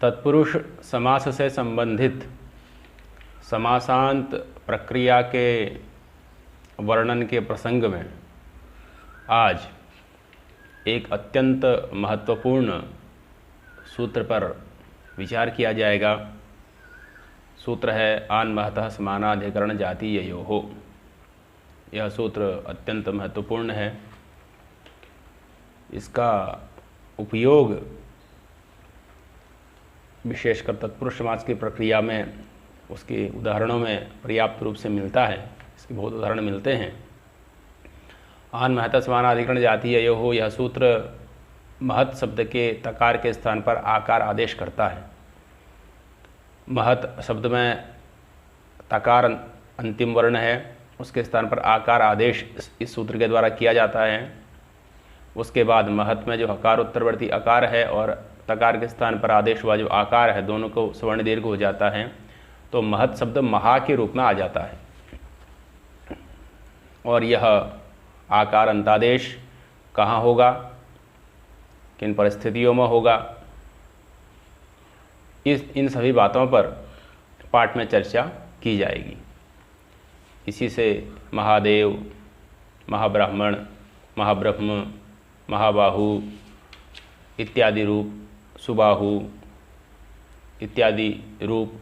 तत्पुरुष समास से संबंधित समासांत प्रक्रिया के वर्णन के प्रसंग में आज एक अत्यंत महत्वपूर्ण सूत्र पर विचार किया जाएगा। सूत्र है आन महतः समानाधिकरण जातीययोः। यह सूत्र अत्यंत महत्वपूर्ण है। इसका उपयोग विशेषकर तत्पुरुष समास की प्रक्रिया में उसके उदाहरणों में पर्याप्त रूप से मिलता है। इसके बहुत उदाहरण मिलते हैं। आन महतः समानाधिकरण जातीययोः, यह सूत्र महत् शब्द के तकार के स्थान पर आकार आदेश करता है। महत् शब्द में तकार अंतिम वर्ण है, उसके स्थान पर आकार आदेश इस सूत्र के द्वारा किया जाता है। उसके बाद महत् में जो हकार उत्तरवर्ती अकार है और तकार के स्थान पर आदेश हुआ जो आकार है, दोनों को स्वर्ण दीर्घ हो जाता है, तो महत् शब्द महा के रूप में आ जाता है। और यह आकार अंतादेश कहाँ होगा, किन परिस्थितियों में होगा, इन सभी बातों पर पाठ में चर्चा की जाएगी। इसी से महादेव, महाब्राह्मण, महाब्रह्म, महाबाहु इत्यादि रूप, सुबाहु इत्यादि रूप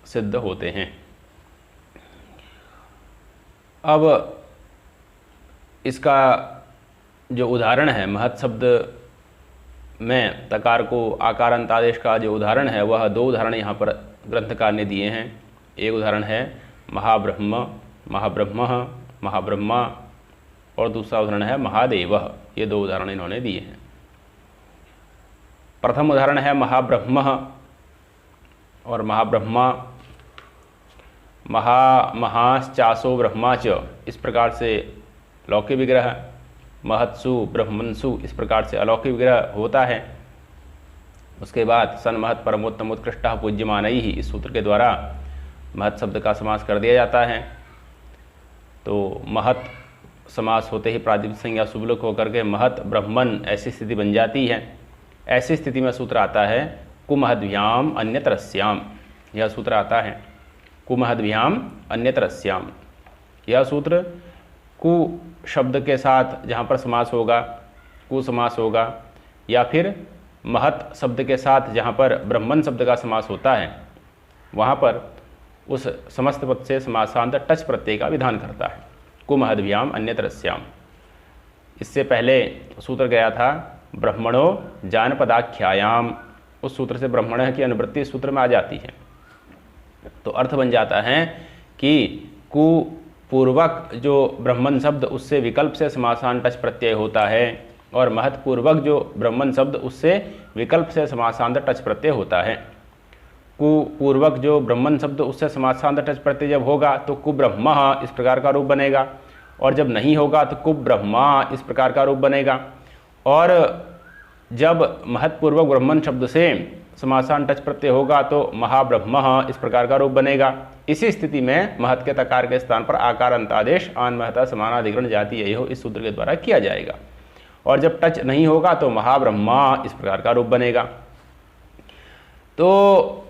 सिद्ध होते हैं। अब इसका जो उदाहरण है, महत् शब्द में तकार को आकार अंतादेश का जो उदाहरण है, वह दो उदाहरण यहाँ पर ग्रंथकार ने दिए हैं। एक उदाहरण है महाब्रह्म, महाब्रह्म, महाब्रह्मा, और दूसरा उदाहरण है महादेव। ये दो उदाहरण इन्होंने दिए हैं। प्रथम उदाहरण है महाब्रह्म और महाब्रह्मा। महाश्चासो ब्रह्मा च, इस प्रकार से लौकिक विग्रह, महत्सु ब्रह्मंसु, इस प्रकार से अलौकिक विग्रह होता है। उसके बाद सन्महत् परमोत्तम उत्कृष्टः पूज्यमानैः, इस सूत्र के द्वारा महत् शब्द का समास कर दिया जाता है। तो महत् समास होते ही प्रातिपदिक संज्ञा शुभलुक होकर के महत् ब्रह्मन ऐसी स्थिति बन जाती है। ऐसी स्थिति में सूत्र आता है कुमहद्भ्याम अन्यतरस्याम। यह सूत्र आता है कुमहद्भ्याम अन्यतरस्याम। यह सूत्र कु शब्द के साथ जहाँ पर समास होगा, कु समास होगा, या फिर महत् शब्द के साथ जहाँ पर ब्रह्मन शब्द का समास होता है, वहाँ पर उस समस्त पद से समासांत टच प्रत्यय का विधान करता है। कुमहद्भ्याम अन्यतरस्याम। इससे पहले सूत्र गया था ब्रह्मणो जानपदाख्यायाम। उस सूत्र से ब्रह्मण की अनुवृत्ति सूत्र में आ जाती है। तो अर्थ बन जाता है कि कु पूर्वक जो ब्रह्मन शब्द उससे विकल्प से समासांत टच प्रत्यय होता है, और महत् पूर्वक जो ब्रह्मन शब्द उससे विकल्प से समासांत टच प्रत्यय होता है। कु पूर्वक जो ब्रह्मन शब्द उससे समासांत टच प्रत्यय जब होगा तो कुब्रह्म इस प्रकार का रूप बनेगा, और जब नहीं होगा तो कुब्रह्मा इस प्रकार का रूप बनेगा। और जब महत्पूर्वक ब्रह्मन शब्द से समासांत टच प्रत्यय होगा तो महाब्रह्म इस प्रकार का रूप बनेगा। इसी स्थिति में महत् के तकार के स्थान पर आकार अंतादेश आन महतः समानाधिकरण जातीययोः इस सूत्र के द्वारा किया जाएगा। और जब टच नहीं होगा तो महाब्रह्मा इस प्रकार का रूप बनेगा। तो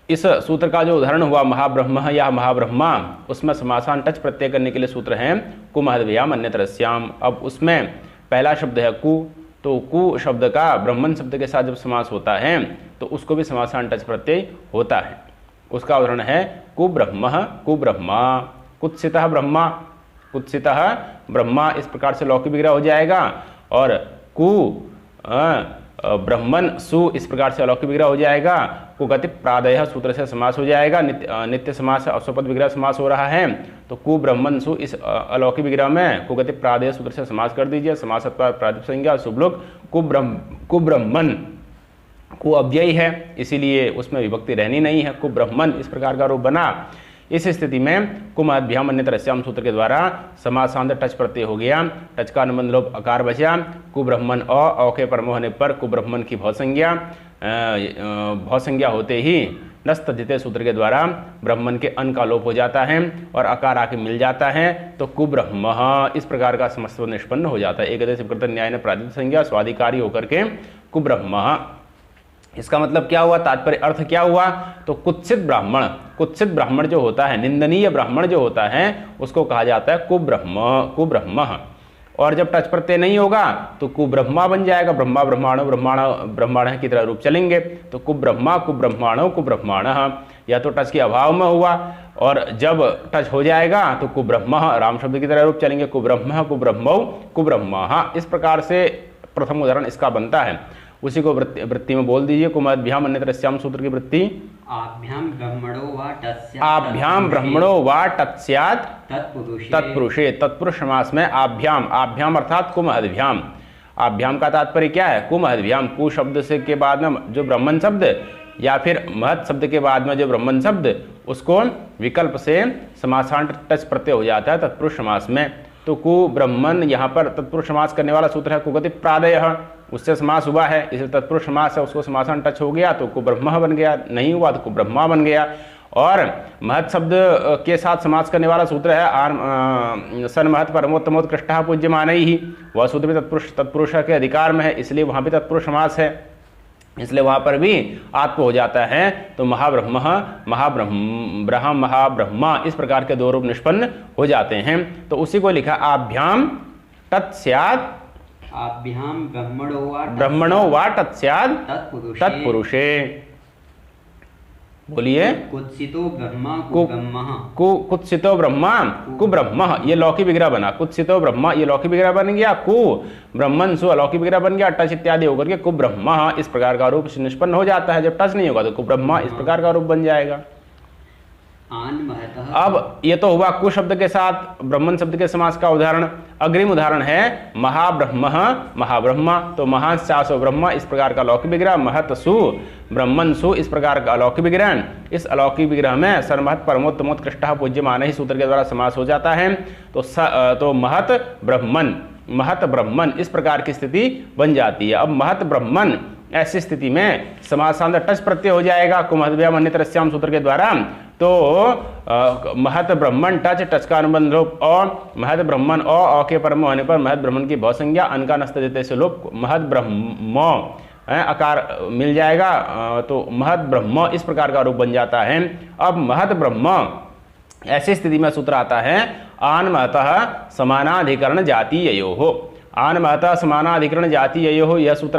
इस सूत्र का जो उदाहरण हुआ महाब्रह्म या महाब्रह्मा, उसमें समासांत टच प्रत्यय करने के लिए सूत्र है कुमहद्भ्याम अन्यतरस्याम। अब उसमें पहला शब्द है कु, तो कु शब्द का ब्रह्मन शब्द के साथ जब समास होता है तो उसको भी समासांत टच प्रत्यय होता है। उसका उदाहरण है कुब्रह्म, कुब्रह्मा, कुत्सितः ब्रह्मा, कुत्सितः ब्रह्मा, इस प्रकार से लौकिक विग्रह हो जाएगा। और कु ब्रह्मन सु, इस प्रकार से अलौकिक विग्रह हो जाएगा। कुगति प्रादय सूत्र से समास हो जाएगा। नित्य समास अश्वपद विग्रह समास हो रहा है, तो कु ब्रह्मन सु इस अलौकिक विग्रह में कुगति प्रादय सूत्र से समास कर दीजिए। समासत्व प्रातिपदिक संज्ञा शुभलुक कुब्रह्मन, कु अव्ययी है, इसीलिए उसमें विभक्ति रहनी नहीं है। कुब्रह्मन इस प्रकार का रूप बना। इस स्थिति में कुमहद्भ्याम अन्यतरस्याम सूत्र के द्वारा समासांत टच प्रत्यय हो गया। टच का अनुबंध लोप अकार बचा। कुब्रह्मन अ के परम होने पर कुब्रह्मन की भौसंज्ञा, भौसंज्ञा होते ही नस्तद्धिते सूत्र के द्वारा ब्रह्मन के अन का लोप हो जाता है और अकार आके मिल जाता है, तो कुब्रह्म इस प्रकार का समस्त निष्पन्न हो जाता है। एक न्याय ने प्रातिपदिक संज्ञा स्वाधिकारी होकर के कुब्रह्म इसका मतलब क्या हुआ, तात्पर्य अर्थ क्या हुआ, तो कुत्सित ब्राह्मण जो होता है, निंदनीय ब्राह्मण जो होता है, उसको कहा जाता है कुब्रह्म। और जब टच प्रत्यय नहीं होगा तो कुब्रह्मा बन जाएगा, ब्रह्माण की तरह रूप चलेंगे, तो कुब्रह्माण। या तो टच के अभाव में हुआ, और जब टच हो जाएगा तो कुब्रह्म, राम शब्द की तरह रूप चलेंगे, कुब्रह्मा। इस प्रकार से प्रथम उदाहरण इसका बनता है। उसी को वृत्ति में बोल दीजिए। कुमद्भ्याम अन्यतरस्याम सूत्र की वृत्ति। आभ्याम ब्रह्मणो वा टस्यात् तत्पुरुषे। तत्पुरुष समास में आभ्याम अर्थात कुमहद्भ्याम। आभ्याम का तात्पर्य क्या है, कुमहद्भ्याम। कु शब्द से के बाद में जो ब्राह्मण शब्द या फिर महत् शब्द के बाद में जो ब्राह्मण शब्द, उसको विकल्प से समासांत टच प्रत्यय हो जाता है तत्पुरुष समास में। तो कु ब्राह्मण यहाँ पर तत्पुरुष समास करने वाला सूत्र है कुगति प्रादयः, उससे समास हुआ है, इसलिए तत्पुरुष समास है, उसको समासन टच हो गया तो कुब्रह्म बन गया, नहीं हुआ तो कुब्रह्मा बन गया। और महत् शब्द के साथ समास करने वाला सूत्र है सन महत् परमोत्तमोत्कृष्टः पूज्यमानैः, वह सूत्र भी तत्पुरुष के अधिकार में है, इसलिए वहाँ भी तत्पुरुष समास है, इसलिए वहाँ पर भी आत्म हो जाता है। तो महाब्रह्म इस प्रकार के दो रूप निष्पन्न हो जाते हैं। तो उसी को लिखा आभ्याम तत्स्यात्, आभ्याम ब्रह्मणो वा तत्स्यात् तत्पुरुषे। बोलिए। कुत्सितो ब्रह्मा कुत्सितो ब्रह्मा कुब्रह्म, ये लौकिक विग्रह बना। कुत्सितो ब्रह्मा ये लौकिक विग्रह बन गया, कु ब्रह्मन सु अलौकिक विग्रह बन गया, टच इत्यादि होकर के कुब्रह्म इस प्रकार का रूप निष्पन्न हो जाता है। जब टच नहीं होगा तो कुब्रह्म इस प्रकार का रूप बन जाएगा। अब ये तो हुआ कु शब्द के साथ ब्राह्मण शब्द के समास का उदाहरण। अग्रिम उदाहरण है महाब्रह्म। तो महास्यासो ब्रह्म इस प्रकार का लौकिक विग्रह, महत सु ब्राह्मण सु इस प्रकार का अलौकिक विग्रह। इस अलौकिक विग्रह में सर्वमहत् परमोत्तमोत्कृष्टः पूज्यमान ही सूत्र के द्वारा समास हो जाता है। तो महत ब्रह्मन इस प्रकार की स्थिति बन जाती है। अब महत ब्रह्मन ऐसी स्थिति में समासांत टच प्रत्यय हो जाएगा कुमहद्भ्याम अन्यतरस्याम सूत्र के द्वारा। तो महत ब्रह्मन टच का अनुबंध लोप, और महत ब्रह्मन अ के परम होने पर महत ब्रह्मन की भव संज्ञा अनका नस्त देते से लोप महत ब्रह्म आकार मिल जाएगा। तो महत ब्रह्म इस प्रकार का रूप बन जाता है। अब महत ब्रह्म ऐसी स्थिति में सूत्र आता है आनमतः समानाधिकरण जातीययोः। आनमतः समानाधिकरण जातीययोः यह सूत्र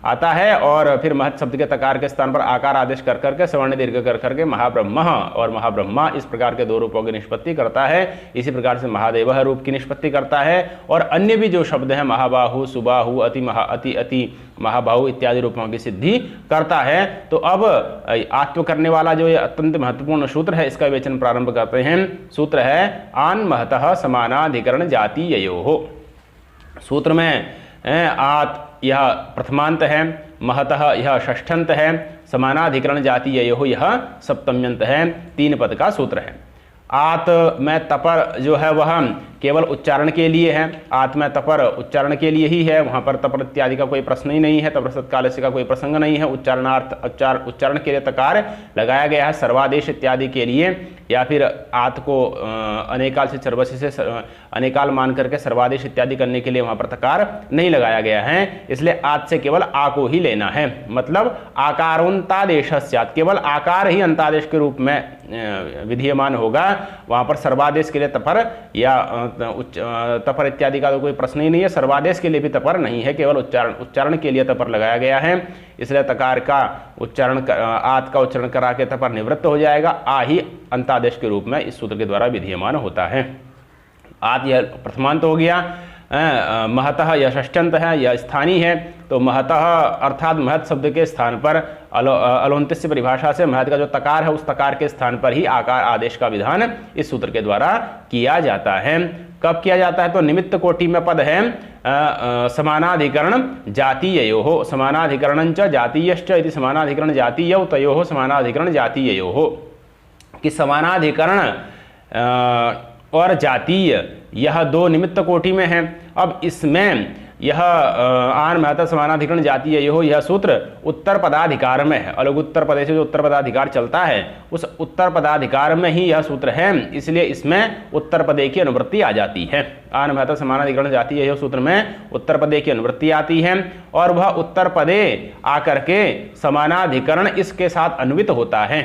आता है, और फिर महत् शब्द के तकार के स्थान पर आकार आदेश कर करके सवर्ण दीर्घ कर करके महाब्रह्म और महाब्रह्मा इस प्रकार के दो रूपों की निष्पत्ति करता है। इसी प्रकार से महादेवः रूप की निष्पत्ति करता है, और अन्य भी जो शब्द हैं महाबाहु, सुबाहु, अति महाबाहु इत्यादि रूपों की सिद्धि करता है। तो अब आत्म करने वाला जो ये अत्यंत महत्वपूर्ण सूत्र है, इसका विवेचन प्रारंभ करते हैं। सूत्र है आन महतः समानाधिकरण जातीययोः। सूत्र में आत यह प्रथमांत है, महतः यह षष्ठंत है, समानाधिकरण जातीययोः यह सप्तम्यंत है। 3 पद का सूत्र है। आत में तपर जो है वह केवल उच्चारण के लिए है। आत में तपर उच्चारण के लिए ही है, वहाँ पर तपर इत्यादि का कोई प्रश्न ही नहीं है, तपर सत्काल से का कोई प्रसंग नहीं है। उच्चारण के लिए तकार लगाया गया है, सर्वादेश इत्यादि के लिए, या फिर आत को अनेकाल से सर्वसी से अनेकाल मान करके सर्वादेश इत्यादि करने के लिए वहाँ पर तकार नहीं लगाया गया है। इसलिए आत से केवल आ को ही लेना है, मतलब आकारोन्तादेश स्यात्, केवल आकार ही अंतादेश के रूप में विधीयमान होगा। वहाँ पर सर्वादेश के लिए तपर या तपर इत्यादि का तो कोई प्रश्न ही नहीं है। सर्वादेश के लिए भी तपर नहीं है, केवल उच्चारण के लिए तपर लगाया गया है। इसलिए तकार का उच्चारण आत का उच्चारण करा के तपर निवृत्त हो जाएगा। आ ही अंतादेश के रूप में इस सूत्र के द्वारा विधीयमान होता है। आत यह प्रथमांत हो गया। महतः यह षष्ठ्यंत है, यह स्थानीय है। तो महतः अर्थात महत शब्द के स्थान पर अलोन्तिस्य परिभाषा से महत का जो तकार है उस तकार के स्थान पर ही आकार आदेश का विधान इस सूत्र के द्वारा किया जाता है। कब किया जाता है? तो निमित्त कोटि में पद है समानाधिकरण जातीययोः। समानाधिकरणं च जातीयश्च इति समानाधिकरण जातीयौ तयोः समानाधिकरण जातीययोः। कि समानाधिकरण और जातीय यह दो निमित्त कोटि में हैं। अब इसमें यह आन महता समानाधिकरण जातीय यो यह सूत्र उत्तर पदाधिकार में है। अलग उत्तर पदे से जो उत्तर पदाधिकार चलता है उस उत्तर पदाधिकार में ही यह सूत्र है, इसलिए इसमें उत्तर पदे की अनुवृत्ति आ जाती है। आन महता समानाधिकरण जातीय यो सूत्र में उत्तर पदे की अनुवृत्ति आती है और वह उत्तर पदे आकर के समानाधिकरण इसके साथ अन्वित होता है,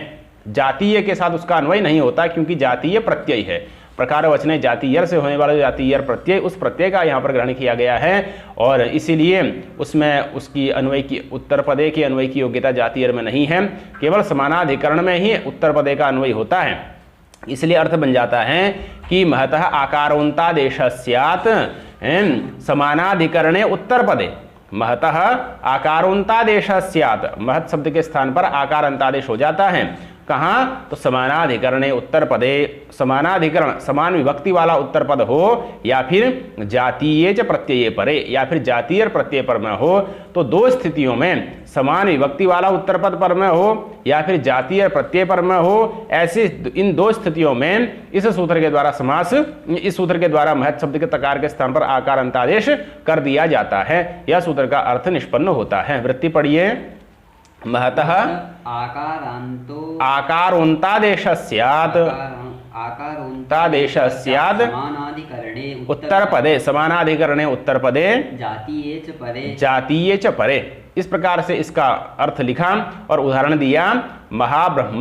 जातीय के साथ उसका अन्वय नहीं होता, क्योंकि जातीय प्रत्यय है। प्रकार वचने जातीय से होने वाला जातीय प्रत्यय, उस प्रत्यय का यहाँ पर ग्रहण किया गया है और इसीलिए उसमें उसकी अन्वय की उत्तर पदे के अन्वय की योग्यता जातीय में नहीं है, केवल समानाधिकरण में ही उत्तर पदे का अन्वय होता है। इसलिए अर्थ बन जाता है कि महतः आकारोन्तादेशस्यात् समानाधिकरणे उत्तर पदे, महतः आकारोन्तादेशस्यात्, महत शब्द के स्थान पर आकार अंतादेश हो जाता है। कहाँ? तो समानाधिकरणे उत्तर पदे, समानाधिकरण समान विभक्ति वाला उत्तर पद हो या फिर जातीय च प्रत्यय परे या फिर जातीय प्रत्यय पर में हो, तो दो स्थितियों में समान विभक्ति वाला उत्तर पद पर में हो या फिर जातीय प्रत्यय पर में हो, ऐसे इन दो स्थितियों में इस सूत्र के द्वारा समास, इस सूत्र के द्वारा महत् शब्द के तकार के स्थान पर आकार अंतादेश कर दिया जाता है। यह सूत्र का अर्थ निष्पन्न होता है। वृत्ति पढ़िए। महतः आकारोन्तादेशस्यात् उत्तर पदे, समानाधिकरणे उत्तर पदे जातीय च परे। इस प्रकार से इसका अर्थ लिखा और उदाहरण दिया। महाब्रह्म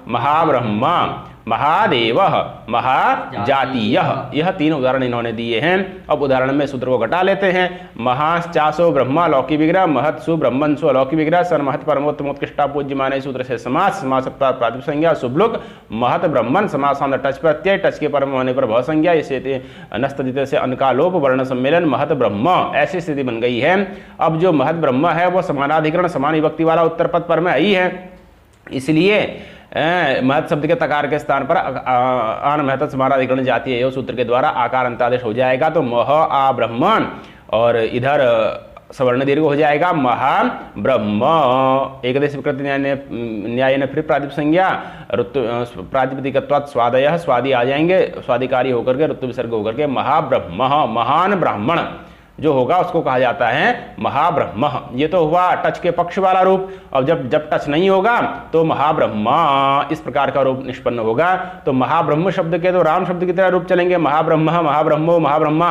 महाब्रह्मा महादेव महाजातीय, यह तीन उदाहरण इन्होंने दिए हैं। अब उदाहरण में सूत्र को घटा लेते हैं। महाश्चासो ब्रह्मा लौकिक विग्रह, महत्सु ब्रह्मन्सु अलौकिक विग्रह, सन महत परमोत्तमोत्कृष्टा पूज्यमाने सूत्र से समास, समास प्रातिपदिक संज्ञा शुभलुक, महत ब्रह्मन समासांत टच प्रत्यय, टच के परम होने पर भव संज्ञा, इसे नस्तदित से अनकालोप वर्ण सम्मेलन, महत ब्रह्म, ऐसी स्थिति बन गई है। अब जो महत ब्रह्म है वो समानाधिकरण समान विभक्ति वाला उत्तर पद पर में ही है, इसलिए महत शब्द के तकार के स्थान पर आन महत समानाधिकरण जातीय यो सूत्र के द्वारा आकार अंतादेश हो जाएगा। तो मह आ ब्रह्मण और इधर सवर्ण दीर्घ हो जाएगा महाब्रह्म। एकदश विकृत न्याय ने फिर प्रातिपदिक संज्ञा प्रातिपदिकत्वात् स्वादयः, स्वादी आ जाएंगे, स्वादिकारी होकर के ऋतु विसर्ग होकर के महाब्रह्म, महान ब्राह्मण जो होगा उसको कहा जाता है महाब्रह्म। ये तो हुआ टच के पक्ष वाला रूप। अब जब टच नहीं होगा तो महाब्रह्मा इस प्रकार का रूप निष्पन्न होगा। तो महाब्रह्म शब्द के तो राम शब्द की तरह रूप चलेंगे, महाब्रह्म महाब्रह्मो महाब्रह्मा,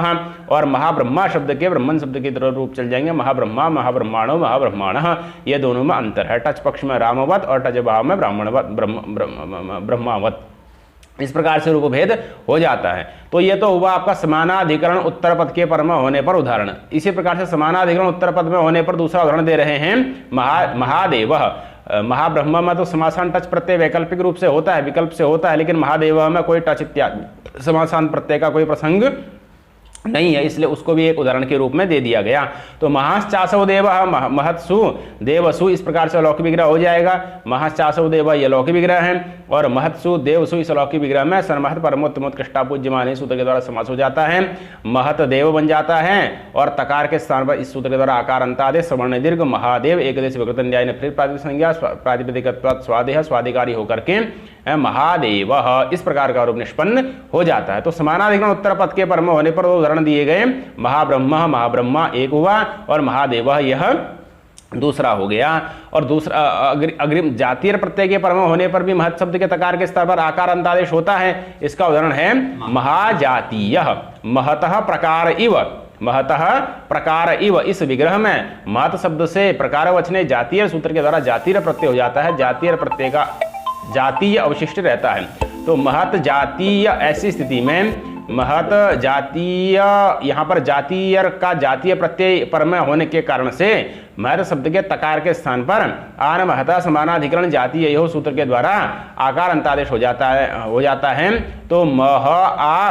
और महाब्रह्मा शब्द के ब्रह्मन शब्द की तरह रूप चल जाएंगे, महाब्रह्मा महाब्रह्माणो महाब्रह्माण। ये दोनों में अंतर है, टच पक्ष में रामवत और टच भाव में ब्राह्मणवत ब्रह्मावत। इस प्रकार से रूप भेद हो जाता है। तो ये तो हुआ आपका समानाधिकरण उत्तर पद के पर में होने पर उदाहरण। इसी प्रकार से समानाधिकरण उत्तर पद में होने पर दूसरा उदाहरण दे रहे हैं। महादेव, महाब्रह्म में तो समासान टच प्रत्यय वैकल्पिक रूप से होता है, विकल्प से होता है, लेकिन महादेव में कोई टच इत्यादि समासान प्रत्यय का कोई प्रसंग नहीं है, इसलिए उसको भी एक उदाहरण के रूप में दे दिया गया। तो महाश्चासव देव महत्सु देवसु, इस प्रकार से अलौकिक विग्रह हो जाएगा। महाश्चासव देव ये अलौकिक विग्रह है और महत्सु देवसु इस अलौकिक विग्रह में सन्महत परमोत्तमोत्कृष्टा पूज्यमाने सूत्र के द्वारा समास हो जाता है। महत देव बन जाता है और तकार के स्थान पर इस सूत्र के द्वारा आकार अंतादेश सवर्ण दीर्घ महादेव एकदश विकृत न्याय ने फिर प्रातिपदिक संज्ञा प्रातिपदिकत्वात् स्वादेह, स्वादिकारी होकर के महादेव, इस प्रकार का रूप निष्पन्न हो जाता है। तो समानाधिकरण उत्तर पद के पर में होने पर उदाहरण दिए गए। महाब्रह्म महाब्रह्मा एक हुआ और महादेव यह दूसरा हो गया। और दूसरा अग्रिम जातीय प्रत्यय के पर में होने पर भी महत् शब्द के तकार के स्तर पर आकार अंतादेश होता है। इसका उदाहरण है महाजातीय, महतः प्रकार इव, महतः प्रकार इव। इस विग्रह में महत शब्द से प्रकार वचने जातीय सूत्र के द्वारा जातीय प्रत्यय हो जाता है, जातीय प्रत्यय का जातीय अवशिष्ट रहता है। तो महत जातीय, ऐसी स्थिति में महत जातीय, यहाँ पर जातीय का जातीय प्रत्यय पर में होने के कारण से महत शब्द के तकार के स्थान पर आन महता समानाधिकरण जातीय यो सूत्र के द्वारा आकार अंतादेश हो जाता है। तो मह आ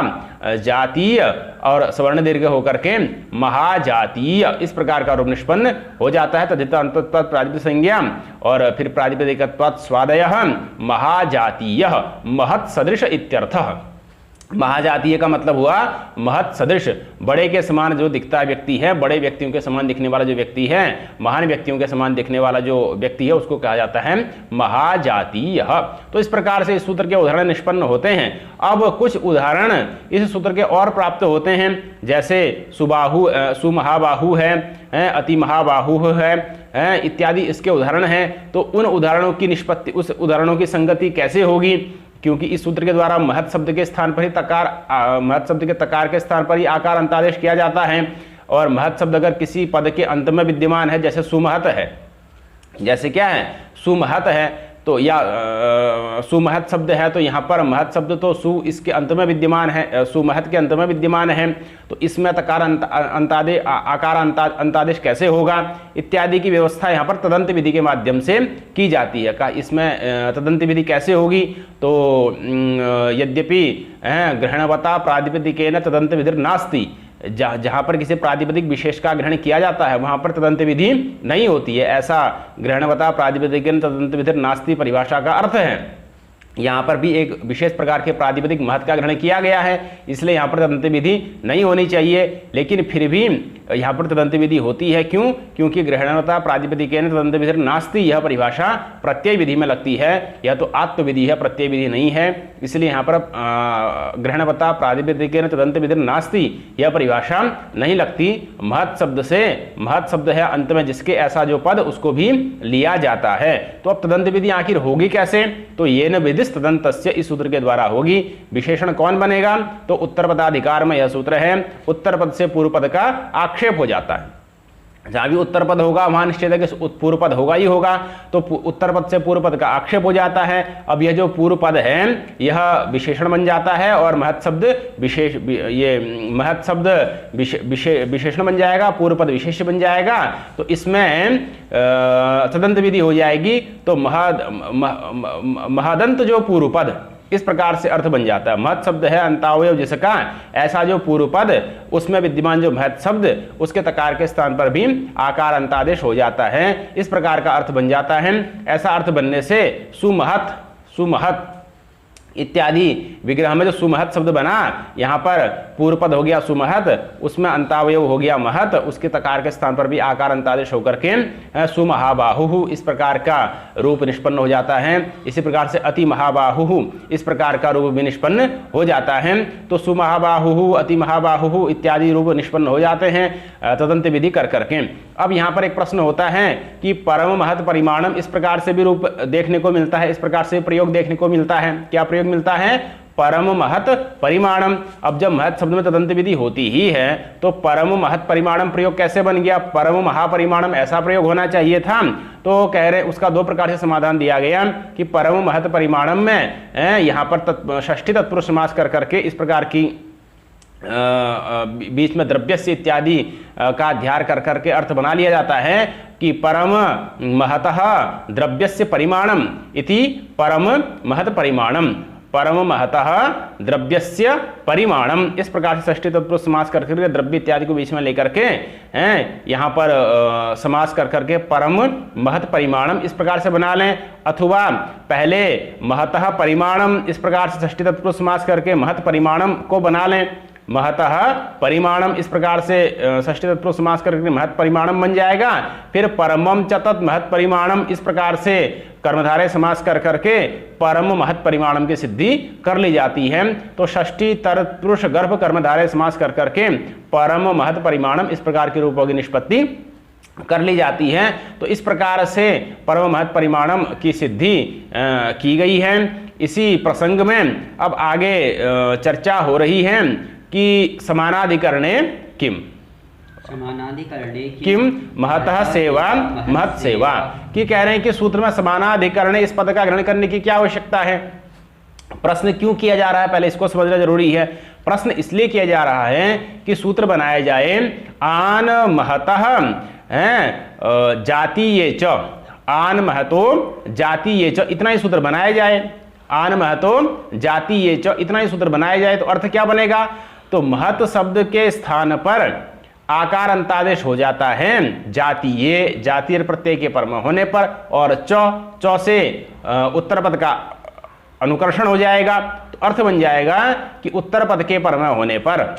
जातीय और सवर्ण दीर्घ होकर के महाजातीय, इस प्रकार का रूप निष्पन्न हो जाता है। तदित अंतत्वात् प्रातिपदिक संज्ञा और फिर प्रातिपदिकत्वात् स्वादयः महाजातीय महत् सदृश इत्यर्थः। महाजातीय का मतलब हुआ महत सदृश, बड़े के समान जो दिखता व्यक्ति है, बड़े व्यक्तियों के समान दिखने वाला जो व्यक्ति है, महान व्यक्तियों के समान दिखने वाला जो व्यक्ति है, उसको कहा जाता है महाजातीय। तो इस प्रकार से इस सूत्र के उदाहरण निष्पन्न होते हैं। अब कुछ उदाहरण इस सूत्र के और प्राप्त होते हैं, जैसे सुबाहु, सुमहाबाहु है, अति महाबाहु है इत्यादि इसके उदाहरण हैं। तो उन उदाहरणों की निष्पत्ति, उस उदाहरणों की संगति कैसे होगी, क्योंकि इस सूत्र के द्वारा महत शब्द के स्थान पर ही तकार, महत शब्द के तकार के स्थान पर ही आकार अंतादेश किया जाता है। और महत शब्द अगर किसी पद के अंत में विद्यमान है, जैसे सुमहत है, जैसे क्या है सुमहत है, तो या सुमहत शब्द है, तो यहाँ पर महत शब्द तो सु इसके अंत में विद्यमान है, सुमहत के अंत में विद्यमान है, तो इसमें तकार अंतादेश, आकार अंतादेश कैसे होगा इत्यादि की व्यवस्था यहाँ पर तदंत विधि के माध्यम से की जाती है। इसमें तदंत विधि कैसे होगी, तो यद्यपि ग्रहणवता प्रातिपदिकेन तदंत विधि नास्ति, जहाँ पर किसी प्रातिपदिक विशेष का ग्रहण किया जाता है वहाँ पर तदंत विधि नहीं होती है, ऐसा ग्रहणवता प्रातिपदिकेन तदंत विधि नास्ति परिभाषा का अर्थ है। यहाँ पर भी एक विशेष प्रकार के प्रातिपदिक महत का ग्रहण किया गया है, इसलिए यहाँ पर तदंत विधि नहीं होनी चाहिए, लेकिन फिर भी यहाँ पर तदंत विधि होती है। क्यों? क्योंकि ग्रहणवता प्रातिपदिकेन तदंत विधि नास्ति यह परिभाषा प्रत्यय विधि में लगती है, यह तो आत्म विधि है, प्रत्यय विधि नहीं है, इसलिए यहाँ पर ग्रहणवता प्रातिपदिकेन तदंत विधि नास्ति यह परिभाषा नहीं लगती। महत शब्द से, महत शब्द है अंत में जिसके ऐसा जो पद, उसको भी लिया जाता है। तो अब तदंत विधि आखिर होगी कैसे, तो ये न विधि तदंतस्य इस सूत्र के द्वारा होगी। विशेषण कौन बनेगा, तो उत्तर पदाधिकार में यह सूत्र है, उत्तर पद से पूर्व पद का आक्षेप हो जाता है। जहां भी उत्तर पद होगा वहां निश्चित है कि पूर्व पद होगा ही होगा, तो उत्तर पद से पूर्व पद का आक्षेप हो जाता है। अब यह जो पूर्व पद है यह विशेषण बन जाता है और महत शब्द विशेष, ये महत शब्द विशेषण बन जाएगा, पूर्व पद विशेष बन जाएगा। तो इसमें तदंत विधि हो जाएगी। तो महदंत जो पूर्व पद, इस प्रकार से अर्थ बन जाता है। महत शब्द है अंतावयव जिसका, ऐसा जो पूर्व पद उसमें विद्यमान जो महत शब्द, उसके तकार के स्थान पर भी आकार अंतादेश हो जाता है, इस प्रकार का अर्थ बन जाता है। ऐसा अर्थ बनने से सुमहत, सुमहत इत्यादि विग्रह में जो सुमहत शब्द बना, यहाँ पर पूर्व पद हो गया सुमहत, उसमें अंतावयव हो गया महत, उसके तकार के स्थान पर भी आकार अंतादेश होकर के सुमहाबाहु इस प्रकार का रूप निष्पन्न हो जाता है। इसी प्रकार से अति महाबाहु इस प्रकार का रूप भी निष्पन्न हो जाता है। तो सुमहाबाहु, अति महाबाहु इत्यादि रूप निष्पन्न हो जाते हैं तदंत विधि कर करके। अब यहाँ पर एक प्रश्न होता है कि परम महत परिमाणम, इस प्रकार से भी रूप देखने को मिलता है, इस प्रकार से प्रयोग देखने को मिलता है। क्या प्रयोग मिलता है? परम महत परिमाणम। अब जब महत शब्द में तदंत विधि होती ही है तो परम महत परिमाणम प्रयोग कैसे बन गया? परम महापरिमाणम ऐसा प्रयोग होना चाहिए था। तो कह रहे उसका दो प्रकार से समाधान दिया गया कि परम महत परिमाणम में यहाँ पर षष्ठी तत्पुरुष समास कर करके इस प्रकार की बीच में द्रव्यस्य इत्यादि का अध्याय कर करके अर्थ बना लिया जाता है कि परम महतः द्रव्यस्य परिमाणम इति परम महत परिमाणम, परम महतः द्रव्यस्य परिमाणम, इस प्रकार से षष्ठी तत्पुरुष समास कर करके द्रव्य इत्यादि को बीच में लेकर के यहाँ पर समास कर करके परम महत परिमाणम इस प्रकार से बना लें। अथवा पहले महतः परिमाणम इस प्रकार से षष्ठी तत्पुरुष समास करके महत परिमाणम को बना लें। महतः परिमाणम इस प्रकार से षष्ठी तत्पुरुष समास करके महत परिमाणम बन जाएगा। फिर परमम च तत् महत परिमाणम इस प्रकार से कर्मधारय समास कर करके परम महत परिमाणम की सिद्धि कर ली जाती है। तो षष्ठी तत्पुरुष गर्भ कर्मधारय समास कर करके परम महत परिमाणम इस प्रकार के रूपों की निष्पत्ति कर ली जाती है। तो इस प्रकार से परम महत परिमाणम की सिद्धि की गई है। इसी प्रसंग में अब आगे चर्चा हो रही है कि समानाधिकरणे किम, समानाधिकरणे किम महतः सेवा महत सेवा, कि कह रहे हैं कि सूत्र में समानाधिकरणे इस पद का ग्रहण करने की क्या आवश्यकता है। प्रश्न क्यों किया जा रहा है पहले इसको समझना जरूरी है। प्रश्न इसलिए किया जा रहा है कि सूत्र बनाया जाए आन महतः जातीये च, आन महतो जातीये च, इतना ही सूत्र बनाया जाए। आन महतो जातीये च, इतना ही सूत्र बनाया जाए तो अर्थ क्या बनेगा? तो महत शब्द के स्थान पर आकार अंतादेश हो जाता है जातीय, जातीय प्रत्यय के पर होने पर, और च से उत्तर पद का अनुकर्षण हो जाएगा। तो अर्थ बन जाएगा कि उत्तर पद के परमय होने पर,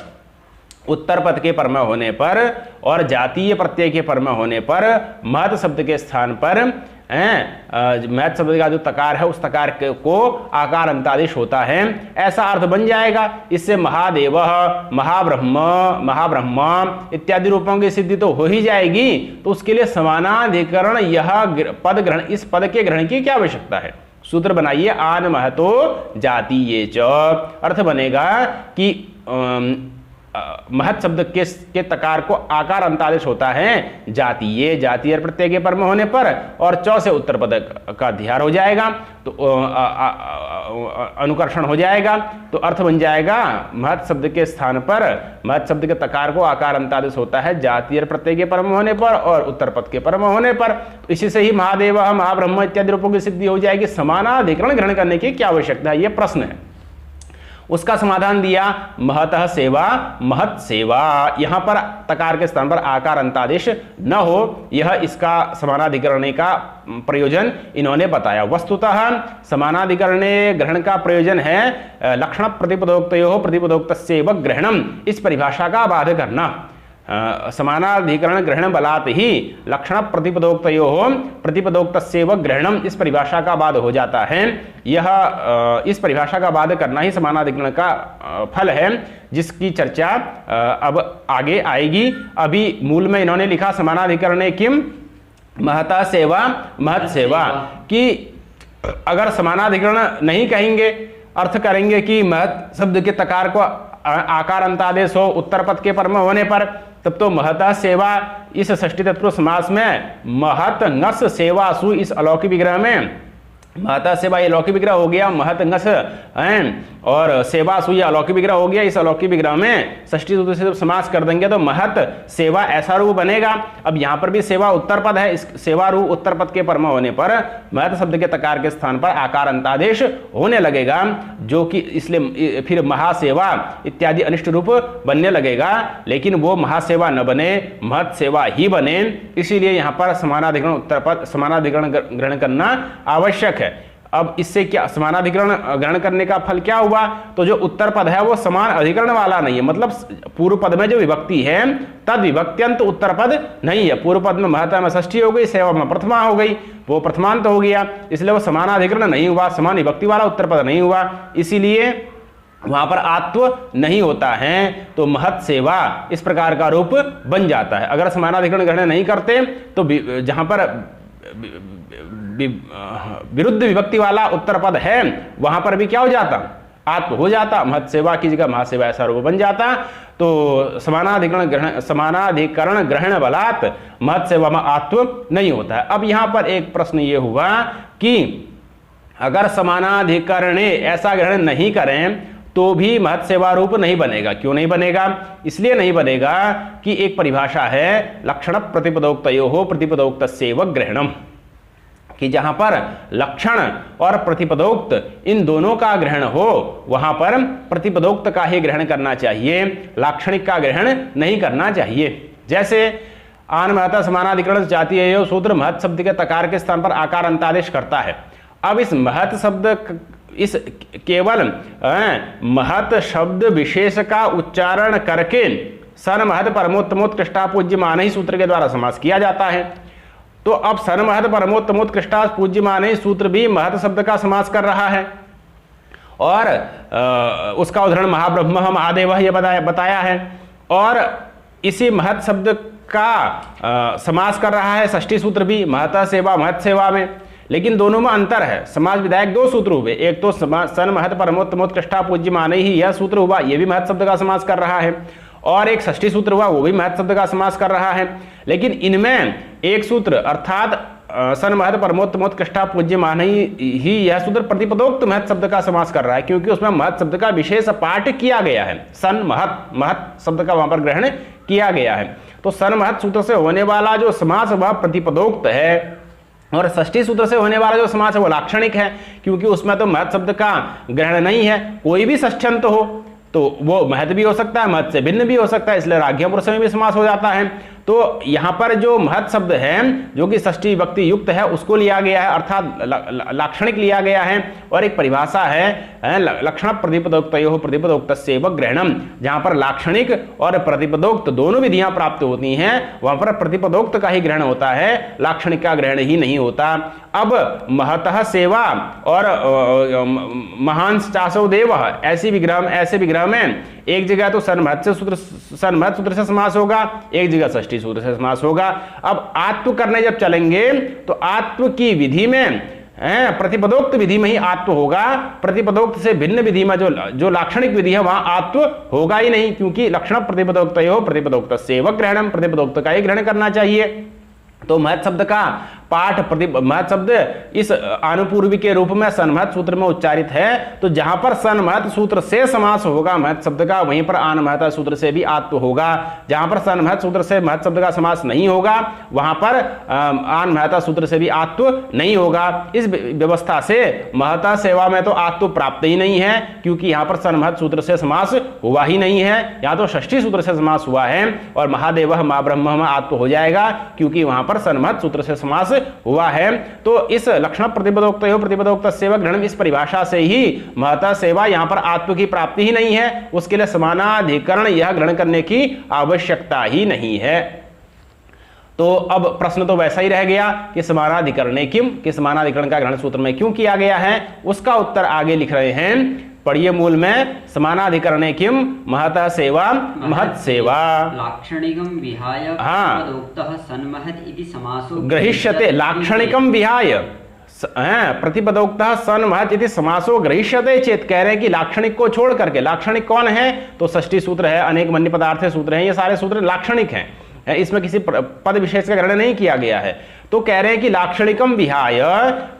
उत्तर पद के परमय होने पर और जातीय प्रत्यय के परमय होने पर महत शब्द के स्थान पर महत शब्द का जो तकार है उस तकार को आकार अंतादेश होता है, ऐसा अर्थ बन जाएगा। इससे महादेव, महाब्रह्म, महाब्रह्म इत्यादि रूपों की सिद्धि तो हो ही जाएगी। तो उसके लिए समानाधिकरण यह पद ग्रहण, इस पद के ग्रहण की क्या आवश्यकता है? सूत्र बनाइए, आन महतो जातीये च। अर्थ बनेगा कि महत शब्द के तकार को आकार अंतादेश होता है जातीय, जातीय प्रत्यय के पर में होने पर, और च से उत्तर पद का अध्यार हो जाएगा तो अनुकर्षण हो जाएगा। तो अर्थ बन जाएगा महत शब्द के स्थान पर महत शब्द के तकार को आकार अंतादेश होता है जातीय प्रत्यय के पर में होने पर और उत्तर पद के पर में होने पर। तो इसी से ही महादेव, महाब्रह्म इत्यादि रूपों की सिद्धि हो जाएगी। समानाधिकरण ग्रहण करने की क्या आवश्यकता है, यह प्रश्न है। उसका समाधान दिया महतः सेवा, महत सेवा। यहां पर तकार के स्थान पर आकार अंतादेश न हो, यह इसका समानाधिकरणे का प्रयोजन इन्होंने बताया। वस्तुतः समानाधिकरणे ग्रहण का प्रयोजन है लक्षण प्रतिपदोक्तयोः प्रतिपदोक्तस्यैव ग्रहणम, इस परिभाषा का बाध करना। समानाधिकरण ग्रहण बलात् ही लक्षण प्रतिपदोक्तयोः प्रतिपदोक्तस्यैव ग्रहणम, इस परिभाषा का बाध हो जाता है। यह इस परिभाषा का बाध करना ही समानाधिकरण का फल है, जिसकी चर्चा अब आगे आएगी। अभी मूल में इन्होंने लिखा समानाधिकरणे किम महता सेवा, महत सेवा, कि अगर समानाधिकरण नहीं कहेंगे, अर्थ करेंगे कि महत शब्द के तकार को आकार अंतादेश हो उत्तर पद के पर में होने पर, तब तो महतः सेवा इस षष्ठी तत्पुरुष समास में महत नस सेवासु, इस अलौकिक विग्रह में महतः सेवा ये अलौकिक विग्रह हो गया, महत नस और सेवासु ये अलौकिक विग्रह हो गया। इस अलौकिक विग्रह में षष्ठी सूत्र से समास कर देंगे तो महत सेवा ऐसा रूप बनेगा। अब यहाँ पर भी सेवा उत्तर पद है, इस सेवा रूप उत्तर पद के परम होने पर महत शब्द के तकार के स्थान पर आकार अंतादेश होने लगेगा, जो कि इसलिए फिर महासेवा इत्यादि अनिष्ट रूप बनने लगेगा। लेकिन वो महासेवा न बने, महत सेवा ही बने, इसीलिए यहाँ पर समानाधिकरण उत्तर पद समानाधिकरण ग्रहण करना आवश्यक है। अब इससे क्या समानाधिकरण ग्रहण करने का फल क्या हुआ? तो जो उत्तर पद है वो समान अधिकरण वाला नहीं है, मतलब पूर्व पद में जो विभक्ति है तद विभक्त्यंत उत्तर पद नहीं है। पूर्व पद में महता में षष्ठी हो गई, सेवा में प्रथमा हो गई, वो प्रथमांत हो गया, इसलिए वो समानाधिकरण नहीं हुआ, समान विभक्ति वाला उत्तर पद नहीं हुआ, इसीलिए वहां पर आत्व नहीं होता है। तो महत सेवा इस प्रकार का रूप बन जाता है। अगर समानाधिकरण ग्रहण नहीं करते तो जहां पर विरुद्ध विभक्ति वाला उत्तर पद है वहां पर भी क्या हो जाता? आत्व हो जाता। महत सेवा की जगह महासेवा ऐसा रूप बन जाता। तो समानाधिकरण ग्रहण बलात् महत सेवा में आत्व नहीं होता है। अब यहां पर एक प्रश्न ये हुआ कि अगर समानाधिकरणे ऐसा ग्रहण नहीं करें तो भी महत सेवा रूप नहीं बनेगा। क्यों नहीं बनेगा? इसलिए नहीं बनेगा कि एक परिभाषा है लक्षण प्रतिपदोक्तयोः प्रतिपदोक्तस्यैव ग्रहणम, कि जहां पर लक्षण और प्रतिपदोक्त इन दोनों का ग्रहण हो वहां पर प्रतिपदोक्त का ही ग्रहण करना चाहिए, लाक्षणिक का ग्रहण नहीं करना चाहिए। जैसे आन महता समानाधिकरण जातीय सूत्र महत शब्द के तकार के स्थान पर आकार अंतादेश करता है। अब इस महत शब्द इस केवल महत शब्द विशेष का उच्चारण करके सन महत परमोत्तमोत्कृष्टा पूज्यमान ही सूत्र के द्वारा समास किया जाता है। तो अब सन महत परमोत्तमोत्कृष्टा पूज्यमान ही सूत्र भी महत शब्द का समास कर रहा है और उसका उदाहरण महाब्रह्म महादेव ये बताया है, और इसी महत शब्द का समास कर रहा है षष्ठी सूत्र भी महत सेवा महत सेवा में। लेकिन दोनों में अंतर है, समाज विधायक दो सूत्र हुए, एक तो सन महत परमोत्तमोत्कृष्टा पूज्यमान ही यह सूत्र हुआ, यह भी महत शब्द का समास कर रहा है, और एक षष्ठी सूत्र हुआ वो भी महत शब्द का समास कर रहा है। लेकिन इनमें एक सूत्र अर्थात सन महत परमोत्तमोत्कृष्टा पूज्यमान ही यह सूत्र प्रतिपदोक्त महत शब्द का समास कर रहा है, क्योंकि उसमें महत शब्द का विशेष पाठ किया गया है। सन महत शब्द का वहां पर ग्रहण किया गया है। तो सन महत सूत्र से होने वाला जो समास वह प्रतिपदोक्त है, और षष्ठी सूत्र से होने वाला जो समास है वो लाक्षणिक है, क्योंकि उसमें तो महत शब्द का ग्रहण नहीं है। कोई भी षष्ठ्यंत तो हो तो वो महत भी हो सकता है, महत से भिन्न भी हो सकता है, इसलिए राज्ञ पुरुष में भी समास हो जाता है। तो यहाँ पर जो महत् शब्द है जो कि षष्ठी विभक्ति युक्त है उसको लिया गया है, अर्थात लाक्षणिक लिया गया है। और एक परिभाषा है लक्षण प्रतिपदोक्तयोः प्रतिपदोक्तस्यैव ग्रहणम, जहाँ पर लाक्षणिक और प्रतिपदोक्त दोनों विधियां प्राप्त होती हैं वहां पर प्रतिपदोक्त का ही ग्रहण होता है, लाक्षणिक का ग्रहण ही नहीं होता। अब महतः सेवा और महांस चासो देव ऐसे विग्रह में एक जगह तो सन्महत सूत्र से समास होगा, एक जगह षष्ठी सूत्र से समास होगा। अब आत्व करने जब चलेंगे तो आत्व की विधि में प्रतिपदोक्त विधि में ही आत्व होगा, प्रतिपदोक्त से भिन्न विधि में जो लाक्षणिक विधि है वहां आत्व होगा ही नहीं, क्योंकि लक्षण प्रतिपदोक्तयोः प्रतिपदोक्तस्यैव ग्रहणम, प्रतिपदोक्त का ही ग्रहण करना चाहिए। तो महत् शब्द का पाठ महत् शब्द इस आनुपूर्वी के रूप में सन्महत सूत्र में उच्चारित है, तो जहां पर सन्महत सूत्र से समास होगा महत् शब्द का वहीं पर आनमहत सूत्र से भी आत्व होगा। जहां पर सन्महत सूत्र से महत् शब्द का समास नहीं होगा वहां पर आनमहत सूत्र से भी आत्व नहीं होगा। इस व्यवस्था से महता सेवा में तो आत्व प्राप्त ही नहीं है, क्योंकि यहां पर सन्महत सूत्र से समास हुआ ही नहीं है, यहां तो षष्ठी सूत्र से समास हुआ है। और महादेवः मा ब्रह्म में आत्व हो जाएगा, क्योंकि वहां पर सन्महत सूत्र से समास हुआ है। तो इस लक्षण प्रतिपदोक्तयोः प्रतिपदोक्तस्यैव ग्रहणम इस परिभाषा से ही महता सेवा यहां पर आत्व की प्राप्ति ही नहीं है, उसके लिए समानाधिकरण यह ग्रहण करने की आवश्यकता ही नहीं है। तो अब प्रश्न तो वैसा ही रह गया कि समानाधिकरणे किम, कि समानाधिकरण का ग्रहण सूत्र में क्यों किया गया है, उसका उत्तर आगे लिख रहे हैं। पढ़िए मूल में, समानाधिकरणे किम महतः सेवा महत् सेवा लाक्षणिकं विहाय प्रतिपदोक्तः सन्महत् इति समासो ग्रहिष्यते। लाक्षणिकं विहाय प्रतिपदोक्तः सन्महत् इति समासो ग्रहिष्यते चेत, कह रहे हैं कि लाक्षणिक को छोड़ करके, लाक्षणिक कौन है तो षष्ठी सूत्र है, अनेक मन्य पदार्थ सूत्र हैं, ये सारे सूत्र लाक्षणिक हैं, इसमें किसी पद विशेष का ग्रहण नहीं किया गया है। तो कह रहे हैं कि लाक्षणिकम विहाय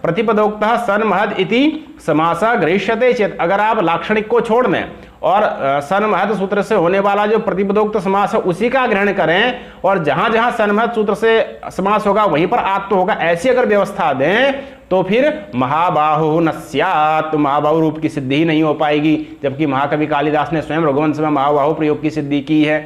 प्रतिपदोक्तः सन्महत् इति समासः गृह्यते चेत, अगर आप लाक्षणिक को छोड़ दें और सन्महत् सूत्र से होने वाला जो प्रतिपदोक्त समास है उसी का ग्रहण करें, और जहां जहां सन्महत् सूत्र से समास होगा वहीं पर आत्व होगा, ऐसी अगर व्यवस्था दें तो फिर महाबाहु न स्यात्, तो महाबाहु रूप की सिद्धि ही नहीं हो पाएगी। जबकि महाकवि कालिदास ने स्वयं रघुवंश में महाबाहु प्रयोग की सिद्धि की है,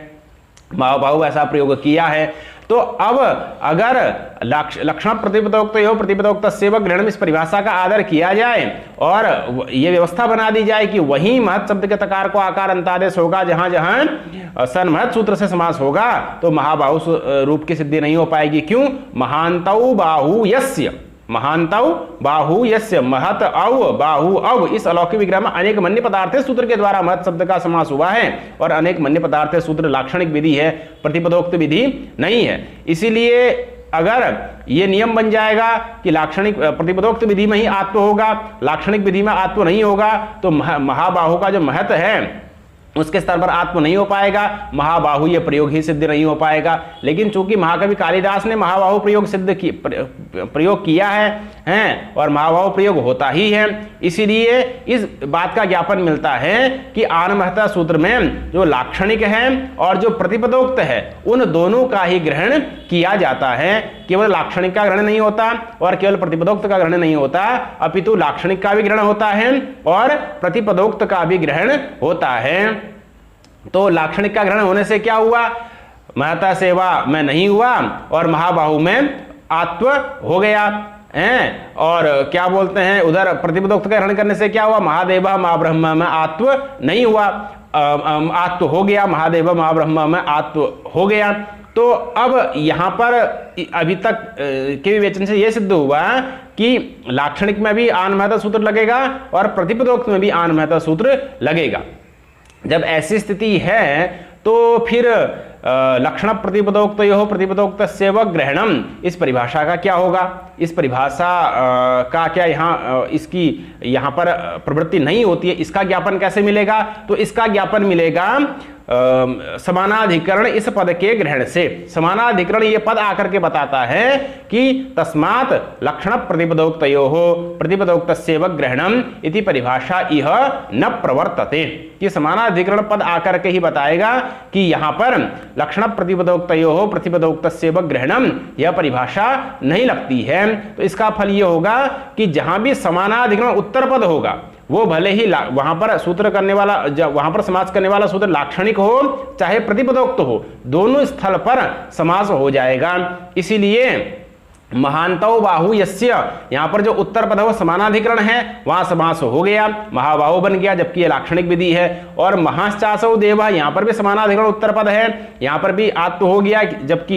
महाबाहु ऐसा प्रयोग किया है। तो अब अगर लक्षण प्रतिपदोक्तयोः प्रतिपदोक्तस्यैव ग्रहणम इस परिभाषा का आदर किया जाए और ये व्यवस्था बना दी जाए कि वही महत् शब्द के तकार को आकार अंतादेश होगा जहां जहां सन्महत् सूत्र से समास होगा, तो महाबाहु रूप की सिद्धि नहीं हो पाएगी। क्यों? महान्तौ बाहु यस्य, महान्तौ बाहु यस्य, महत औ बाहु औ, इस अलौकिक विग्रह में अनेक मन्य पदार्थ सूत्र के द्वारा महत् शब्द का समास हुआ है, और अनेक मन्य पदार्थ सूत्र लाक्षणिक विधि है, प्रतिपदोक्त विधि नहीं है। इसीलिए अगर ये नियम बन जाएगा कि लाक्षणिक प्रतिपदोक्त विधि में ही आत्व होगा, लाक्षणिक विधि में आत्व नहीं होगा, तो महाबाहु का जो महत है उसके स्तर पर आत्म नहीं हो पाएगा, महाबाहु ये प्रयोग ही सिद्ध नहीं हो पाएगा। लेकिन चूंकि महाकवि कालिदास ने महाबाहु प्रयोग किया है और महाबाहु प्रयोग होता ही है, इसीलिए इस बात का ज्ञापन मिलता है कि आनमहता सूत्र में जो लाक्षणिक है और जो प्रतिपदोक्त है उन दोनों का ही ग्रहण किया जाता है। केवल लाक्षणिक का ग्रहण नहीं होता और केवल प्रतिपदोक्त का ग्रहण नहीं होता, अपितु लाक्षणिक का भी ग्रहण होता है और प्रतिपदोक्त का भी ग्रहण होता है। तो लाक्षणिक का ग्रहण होने से क्या हुआ? महता सेवा में नहीं हुआ और महाबाहु में आत्व हो गया हैं। और क्या बोलते हैं, उधर प्रतिपदोक्त का ग्रहण करने से क्या हुआ? महादेव महाब्रह्म में आत्व नहीं हुआ, आत्व हो गया, महादेव महाब्रह्म में आत्व हो गया। तो अब यहां पर अभी तक के विवेचन से यह सिद्ध हुआ कि लाक्षणिक में भी आनमहता सूत्र लगेगा और प्रतिपदोक्त में भी आनमहता सूत्र लगेगा। जब ऐसी स्थिति है तो फिर लक्षण प्रतिपदोक्तयोः प्रतिपदोक्तस्यैव ग्रहणम इस परिभाषा का क्या होगा? इस परिभाषा का क्या इसकी यहाँ पर प्रवृत्ति नहीं होती है, इसका ज्ञापन कैसे मिलेगा? तो इसका ज्ञापन मिलेगा समानाधिकरण इस पद के ग्रहण से। समानाधिकरण ये पद आकर के बताता है कि तस्मात् लक्षण प्रतिपदोक्तयोः प्रतिपदोक्तस्यैव ग्रहणम इति परिभाषा इह न प्रवर्तते, कि समानाधिकरण पद आकर के ही बताएगा कि यहां पर लक्षण प्रतिपदोक्तयोः प्रतिपदोक्तस्यैव ग्रहणम यह परिभाषा नहीं लगती है। तो इसका फल यह होगा कि जहां भी समानाधिकरण उत्तर पद होगा वो भले ही वहां पर सूत्र करने वाला, वहां पर समास करने वाला सूत्र लाक्षणिक हो चाहे प्रतिपदोक्त हो, दोनों स्थल पर समास हो जाएगा। इसीलिए महांतो बाहु यस्य, यहां पर जो उत्तर पद है वो समानाधिकरण है, वहां समास हो गया, महाबाहु बन गया, जबकि ये लाक्षणिक विधि है। और महाश्चासौ देव, यहां पर भी समानाधिकरण उत्तर पद है, यहां पर भी आत्म हो गया, जबकि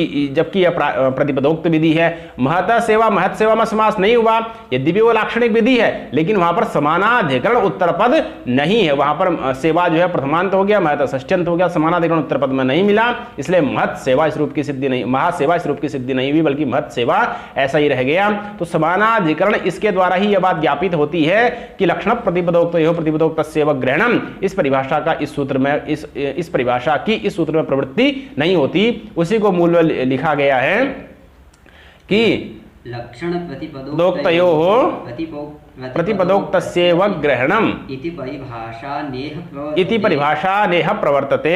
यह प्रतिपदोक्त विधि है। महत सेवा, महत सेवा में समास नहीं हुआ, यद्यपि वो लाक्षणिक विधि है, लेकिन वहां पर समानाधिकरण उत्तर पद नहीं है। वहां पर सेवा जो है प्रथमांत हो गया, महत षष्ट्यंत हो गया, समानाधिकरण उत्तर पद में नहीं मिला, इसलिए महत सेवा इस रूप की सिद्धि नहीं, महासेवा इस रूप की सिद्धि नहीं हुई, बल्कि महत सेवा ऐसा ही रह गया। तो समानाधिकरण इसके द्वारा ही यह बात ज्ञापित होती है कि लक्षण प्रतिपदोक्त एवं प्रतिपदोक्त सेवक ग्रहणम, इस परिभाषा का इस सूत्र में, इस परिभाषा की इस सूत्र में प्रवृत्ति नहीं होती। उसी को मूल में लिखा गया है कि लक्षण प्रतिपदोक्तस्यैव ग्रहणम इति परिभाषा नेह प्रवर्तते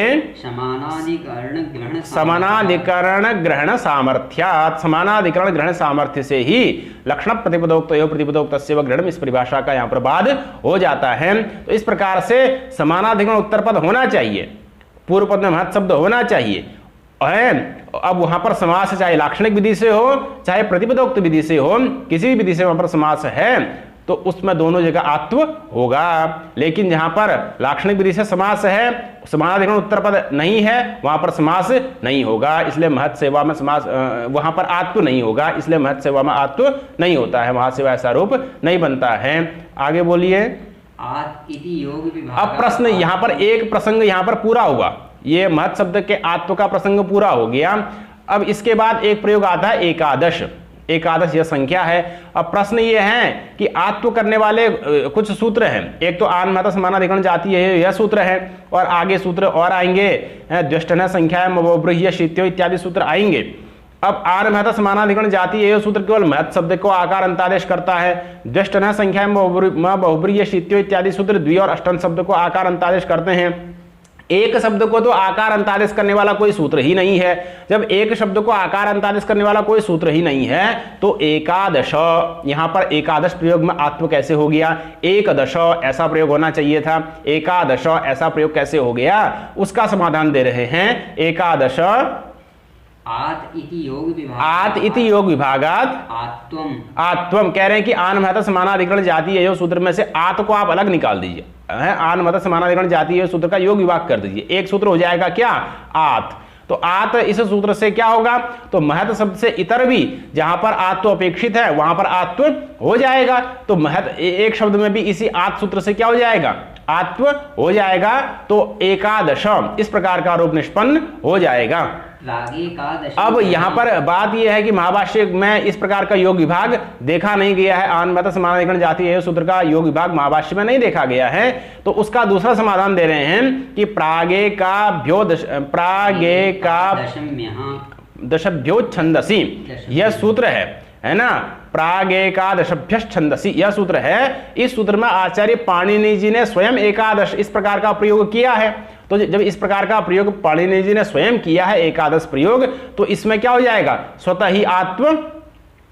समानाधिकरण ग्रहण सामर्थ्यात्, समानाधिकरण ग्रहण सामर्थ्य से ही लक्षण प्रतिपदोक्त एवं प्रतिपदोक्तस्यैव ग्रहणम इस परिभाषा का यहाँ पर बाद हो जाता है। तो इस प्रकार से समानाधिकरण उत्तर पद होना चाहिए, पूर्व पद में महत् शब्द होना चाहिए है। अब वहां पर समास चाहे लाक्षणिक विधि से हो चाहे प्रतिपदोक्त विधि से हो, किसी भी विधि से वहां पर समास है तो उसमें दोनों जगह आत्व होगा। लेकिन जहां पर लाक्षणिक विधि से समास है, समानाधिकरण उत्तर पद नहीं है, वहां पर समास नहीं होगा, इसलिए महत् सेवा में समास, वहां पर आत्व नहीं होगा, इसलिए महत् सेवा में आत्व नहीं होता है, महासेवा ऐसा रूप नहीं बनता है। आगे बोलिए। अब प्रश्न यहां पर एक प्रसंग यहां पर पूरा हुआ, ये महत् शब्द के आत्व का प्रसंग पूरा हो गया। अब इसके बाद एक प्रयोग आता है एकादश। एकादश यह संख्या है। अब प्रश्न ये है कि आत्व करने वाले कुछ सूत्र हैं। एक तो आन महत समानाधिकरण जाती है, यह सूत्र है, और आगे सूत्र और आएंगे, द्वष्टन संख्या मवोब्रीह्य शीत्यो इत्यादि सूत्र आएंगे। अब आन महत समानाधिकरण जाती है, यह सूत्र केवल महत् शब्द को आकार अंतादेश करता है। द्वष्टन संख्या बहुब्रीह्य शीत्यो इत्यादि सूत्र द्वि और अष्टन शब्द को आकार अंतादेश करते हैं। एक शब्द को तो आकार अंतादेश करने वाला कोई सूत्र ही नहीं है। जब एक शब्द को आकार अंतादेश करने वाला कोई सूत्र ही नहीं है तो एकादश, यहां पर एकादश प्रयोग में आत्व कैसे हो गया? एकदश ऐसा प्रयोग होना चाहिए था, एकादश ऐसा प्रयोग कैसे हो गया, उसका समाधान दे रहे हैं। एकादश आत इति योग विभागात आत्वम कह रहे हैं कि आन महत समानाधिकरण जाती है सूत्र में से आत को आप अलग निकाल दीजिए, आन महत समानाधिकरण जाती है सूत्र का योग विभाग कर दीजिए, एक सूत्र हो जाएगा क्या? आत। तो आत इस सूत्र से क्या होगा? तो महत शब्द से इतर भी जहां पर आत्व अपेक्षित है वहां पर आत्व हो जाएगा। तो महत एक शब्द में भी इसी आत सूत्र से क्या हो जाएगा? आत्व हो जाएगा। तो एकादश इस प्रकार का रूप निष्पन्न हो जाएगा। अब यहां पर बात यह है कि महाभाष्य में इस प्रकार का योग विभाग देखा नहीं गया है। आन महत समानाधिकरण जाती है सूत्र का योग विभाग महाभाष्य में नहीं देखा गया है। तो उसका दूसरा समाधान दे रहे हैं कि प्रागे का दशभ्यो छंदसी यह सूत्र है ना, प्रागेकादशभ्य छंदसी यह सूत्र है। इस सूत्र में आचार्य पाणिनि जी ने स्वयं एकादश इस प्रकार का प्रयोग किया है। तो जब इस प्रकार का प्रयोग पाणिनि जी ने स्वयं किया है एकादश प्रयोग, तो इसमें क्या हो जाएगा? स्वतः ही आत्व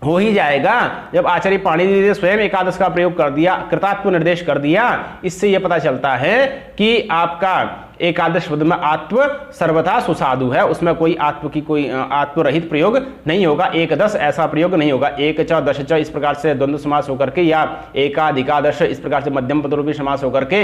हो ही जाएगा। जब आचार्य पाणिनि जी ने स्वयं एकादश का प्रयोग कर दिया, कृतात्व निर्देश कर दिया, इससे यह पता चलता है कि आपका एकादश पद में आत्व सर्वथा सुसाधु है, उसमें कोई आत्व की कोई आत्मरहित प्रयोग नहीं होगा। एकदश ऐसा प्रयोग नहीं होगा। एक च दश च इस प्रकार से द्वंद्व समास होकर के या एकाधिकादश इस प्रकार से मध्यम पद रूपी समास होकर के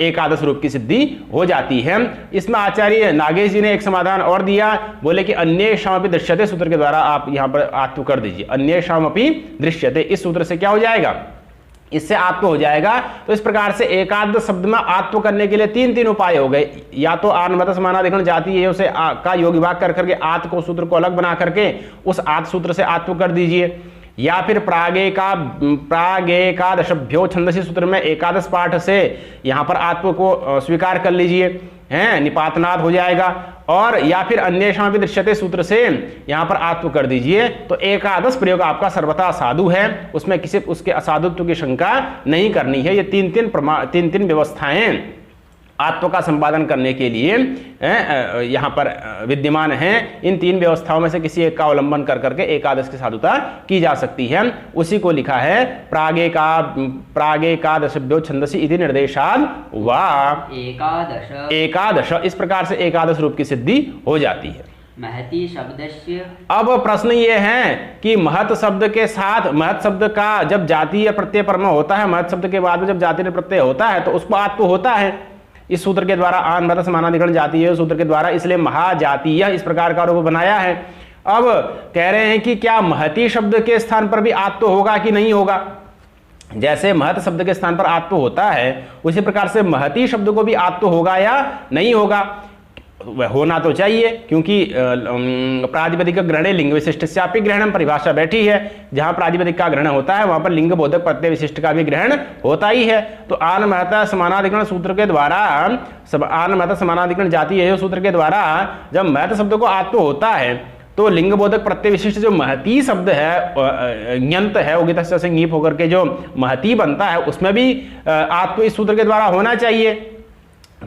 एकादश रूप की सिद्धि हो जाती है। इसमें आचार्य नागेश जी ने एक समाधान और दिया, बोले कि अन्येषामपि दृश्यते सूत्र के द्वारा आप यहां पर आत्व कर दीजिए। अन्येषामपि दृश्यते इस सूत्र से क्या हो जाएगा? इससे आत्व हो जाएगा। तो इस प्रकार से एकादश शब्द में आत्व करने के लिए तीन उपाय हो गए। या तो आन महत समानाधिकरण जाती है उसे का योग विभाग कर करके आत को सूत्र को अलग बना करके उस आत सूत्र से आत्व कर दीजिए, या फिर प्रागेकादशभ्यो छंदसी सूत्र में एकादश पाठ से यहां पर आत्व को स्वीकार कर लीजिए, हैं निपातनाद हो जाएगा। और या फिर अन्येषां भी दृश्यते सूत्र से यहां पर आत्व कर दीजिए। तो एकादश प्रयोग आपका सर्वथा साधु है, उसमें किसी उसके असाधुत्व की शंका नहीं करनी है। ये तीन व्यवस्थाएं आत्व का संपादन करने के लिए यहाँ पर विद्यमान हैं। इन तीन व्यवस्थाओं में से किसी एक का अवलंबन कर करके एकादश की साधुता की जा सकती है। उसी को लिखा है प्रागेकादशभ्यो छंदसि इति निर्देशाद वा एकादश। इस प्रकार से एकादश रूप की सिद्धि हो जाती है। महति शब्दस्य, अब प्रश्न ये है कि महत शब्द के साथ, महत शब्द का जब जातीय प्रत्यय परम होता है, महत शब्द के बाद में जब जातीय प्रत्यय होता है तो उसको आत्व होता है इस सूत्र के द्वारा। आन महत समानाधिकरण जातीय सूत्र के द्वारा, इसलिए महाजातीय इस प्रकार का रूप बनाया है। अब कह रहे हैं कि क्या महती शब्द के स्थान पर भी आत्व होगा कि नहीं होगा। जैसे महत शब्द के स्थान पर आत्व होता है उसी प्रकार से महती शब्द को भी आत्व होगा या नहीं होगा। होना तो चाहिए, क्योंकि प्रातिपदिक ग्रहणे लिंग विशिष्ट श्यापी ग्रहण परिभाषा बैठी है। जहां प्रातिपदिक का ग्रहण होता है वहां पर लिंग बोधक प्रत्यय विशिष्ट का भी ग्रहण होता ही है। तो आन महता समानाधिकरण सूत्र के द्वारा, आन महता समानाधिकरण जातीय सूत्र के द्वारा जब महत शब्द को आत्व होता है तो लिंग बोधक प्रत्यय विशिष्ट जो महती शब्द है, ञंत है, उगितस्य से ङीप होकर के जो महती बनता है उसमें भी आत्व इस सूत्र के द्वारा होना चाहिए।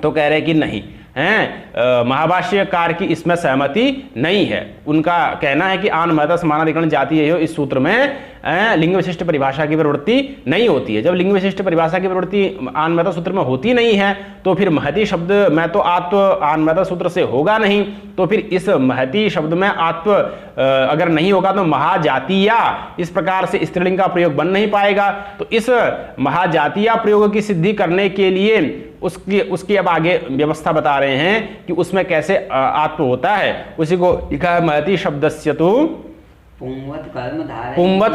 तो कह रहे कि नहीं हैं, महाभाष्यकार की इसमें सहमति नहीं है। उनका कहना है कि आन महता समानाधिकरण जातीय इस सूत्र में लिंग विशिष्ट परिभाषा की प्रवृत्ति नहीं होती है। जब लिंग विशिष्ट परिभाषा की प्रवृत्ति आन महता सूत्र में होती नहीं है तो फिर महती शब्द में तो आत्व आन महता सूत्र से होगा नहीं। तो फिर इस महती शब्द में आत्व अगर नहीं होगा तो महाजातीय इस प्रकार से स्त्रीलिंग का प्रयोग बन नहीं पाएगा। तो इस महाजातीय प्रयोग की सिद्धि करने के लिए उसकी अब आगे व्यवस्था बता रहे हैं कि उसमें कैसे आत्व होता है। उसी को लिखा है महती शब्दस्य तु पुंवत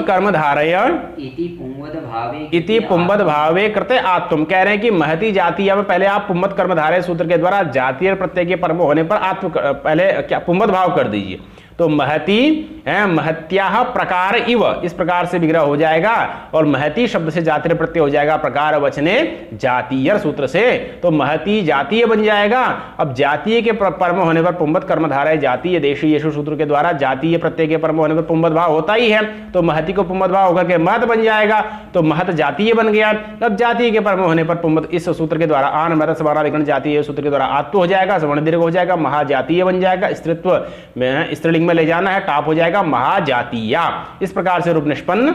कर्म धारय इति पुंवत भावे कृते आत्म। कह रहे हैं कि महती जातीय में पहले आप पुंवत कर्म धारय सूत्र के द्वारा जातीय प्रत्यय के परम होने पर आत्म पहले क्या पुंवत भाव कर दीजिए। तो महती है महत्या प्रकार इव इस प्रकार से विग्रह हो जाएगा और महती शब्द से जातीय प्रत्यय हो जाएगा प्रकार वचने जातीय सूत्र से। तो महती जातीय बन जाएगा। अब जातीय के परम होने पर पुंवत कर्मधारय जातीय देशी यशु सूत्र के द्वारा जातीय प्रत्यय के परम होने पर पुंवत भाव होता ही है। तो महती को पुंवत भाव होकर के महत बन जाएगा। तो महत जातीय बन गया। अब जातीय के परम होने पर पुंवत इस सूत्र के द्वारा आन महत समानाधिकरण जातीय सूत्र के द्वारा आत्व हो जाएगा, सवर्ण दीर्घ हो जाएगा, महाजातीय बन जाएगा। स्त्रीत्व में स्त्रीलिंग में ले जाना है, टाप हो जाएगा महाजातीय। इस प्रकार से रूप निष्पन्न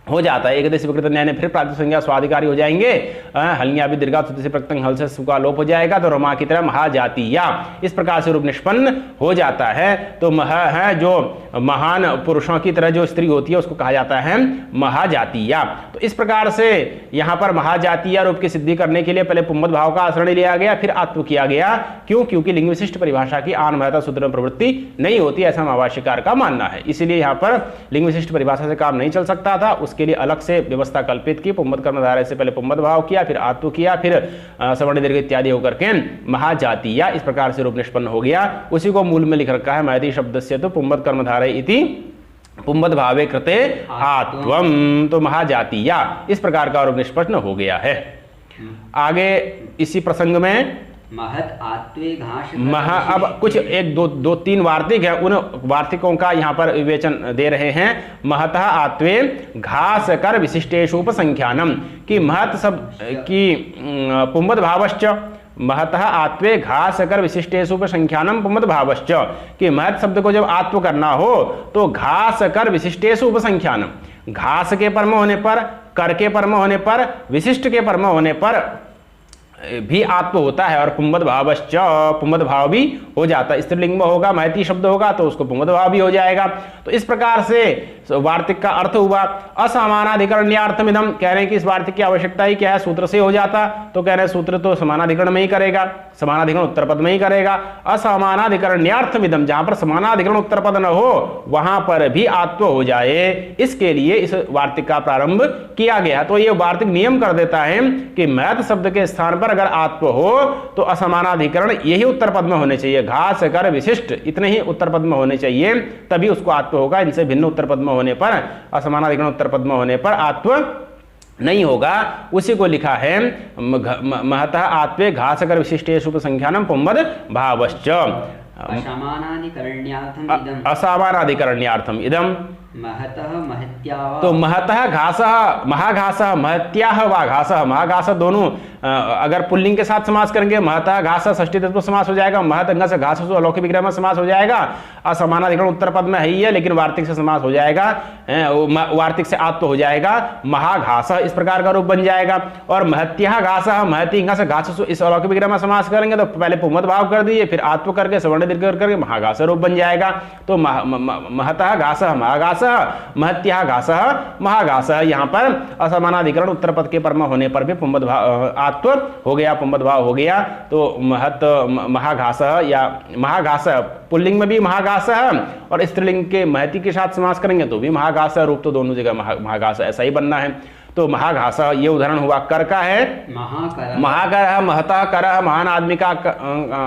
हो जाता है। एकदश विकृत न्याय ने फिर प्रातिपदिक संज्ञा स्वाधिकारी हो जाएंगे। हलियां भी दीर्घा से प्रत्यंग हल से सुका लोप हो जाएगा। तो रमा की तरह महाजातीय इस प्रकार से रूप निष्पन्न हो जाता है। तो मह है जो महान पुरुषों की तरह जो स्त्री होती है उसको कहा जाता है महाजातीय। तो इस प्रकार से यहाँ पर महाजातीय रूप की सिद्धि करने के लिए पहले पुंवत भाव का आश्रय लिया गया, फिर आत्व किया गया। क्यों? क्योंकि लिंग विशिष्ट परिभाषा की आन महता सूत्र में प्रवृत्ति नहीं होती, ऐसा महाभाष्यकार का मानना है। इसीलिए यहाँ पर लिंग विशिष्ट परिभाषा से काम नहीं चल सकता था। उसके लिए अलग से व्यवस्था कल्पित की। पुंवत कर्मधारय से पहले पुंवत भाव किया, फिर आत्व किया, फिर सवर्ण दीर्घ इत्यादि होकर के महाजातीय इस प्रकार से रूप निष्पन्न हो गया। उसी को मूल में लिख रखा है महती शब्दस्य तो पुंवत कर्मधारय इति पुंवत भावे कृते आत्वम। तो महाजातीय इस प्रकार का रूप निष्पन्न हो गया है। आगे इसी प्रसंग में महत आत्वे घास अब कुछ एक दो तीन वार्तिक है, उन वार्तिकों का यहाँ पर विवेचन दे रहे हैं। महतः आत्वे घास कर विशिष्टेषु उपसंख्यानम की महत सब की पुंवत भावश्च महतः आत्वे घास कर विशिष्टेषु उपसंख्यानम पुंवत भावश्च कि महत शब्द को जब आत्व करना हो तो घास कर विशिष्टेषु उपसंख्यानम घास के परम होने पर, कर के परम होने पर, विशिष्ट के परम होने पर भी आत्व होता है। और पुंवत भावश्च पुंवत भाव भी हो जाता है। स्त्रीलिंग में होगा, महती शब्द होगा तो उसको पुंवत भाव भी हो जाएगा। तो इस प्रकार से वार्तिक का अर्थ हुआ। असमानाधिकरण्यार्थमिदम कह रहे हैं कि इस वार्तिक की आवश्यकता ही क्या है, सूत्र से हो जाता। तो कह रहे हैं सूत्र तो समानाधिकरण में ही करेगा, समानाधिकरण उत्तर पद में ही करेगा। असमानाधिकरण्यार्थमिदम जहां पर समानाधिकरण उत्तर पद न हो वहां पर भी आत्व हो जाए, इसके लिए इस वार्तिक का प्रारंभ किया गया। तो ये वार्तिक नियम कर देता है कि महत शब्द के स्थान पर अगर आत्व हो तो असमानाधिकरण यही उत्तर पद में होने चाहिए। घास कर विशिष्ट इतने ही उत्तर पद में होने चाहिए, तभी उसको आत्व होगा। इनसे भिन्न उत्तर पद में होने पर, असमानाधिकरण उत्तर पद में होने पर आत्व नहीं होगा। उसी को लिखा है महतः आत्वे घास कर विशिष्टेषु उपसंख्यानम पुंवत भावश्च असमानाधिकरण्यार्थम असमानाधिकरण्यार्थम इदम महतः महत्या वा। तो महतः घासः महाघासः महत्याः वा घासः महाघासः दोनों अगर पुल्लिंग के साथ समास करेंगे महतः घासः षष्ठी तत्पुरुष समास हो जाएगा, महत घस घाससु अलौकिक विग्रह में समास हो जाएगा। असमानाधिकरण उत्तर पद में है ही है लेकिन वार्तिक से समास हो जाएगा, वार्तिक से आत्व हो जाएगा, महाघासः इस प्रकार का रूप बन जाएगा। और महत्याः घासः महति घस घाससु इस अलौकिक विग्रह में समास करेंगे तो पहले पुमत भाव कर दीजिए फिर आत्व करके सवर्ण दीर्घ करके महाघासः रूप बन जाएगा। तो महतः घासः महाघासः महत्याः घासः महाघासः, यहाँ पर असमानाधिकरण उत्तर पद के पर में होने पर भी पुंबद भाव आत्व हो गया, पुंबद भाव हो गया। तो महत महाघासः या महाघासः पुल्लिंग में भी महाघासः और स्त्रीलिंग के महति के साथ समास करेंगे तो भी महाघासः रूप, तो दोनों जगह महाघासः ऐसा ही बनना है। तो महाघासः ये उदाहरण हुआ कर का है, महाकर महता कर महान आदमी का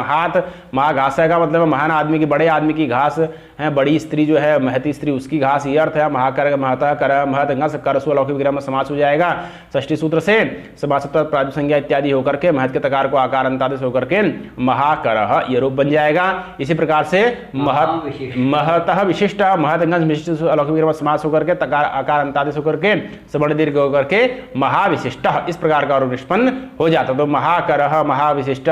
हाथ, महाघासः का मतलब महान आदमी की बड़े आदमी की घास है, बड़ी स्त्री जो है महती स्त्री उसकी घास, ये अर्थ है। महाकर महता कर महत घस कर सु अलौकिक विग्रह में समास हो जाएगा। षष्ठी सूत्र से समासत्व प्रातिपदिक संज्ञा इत्यादि होकर के महत के तकार को आकार अंतादेश होकर के महाकर ये रूप बन जाएगा। इसी प्रकार से महतः विशिष्ट महत घस विशिष्ट अलौकिक विग्रह में समास होकर के तकार आकार अंतादेश होकर के सवर्ण दीर्घ होकर के महाविशिष्ट इस प्रकार का रूप निष्पन्न हो जाता। तो महाकर महाविशिष्ट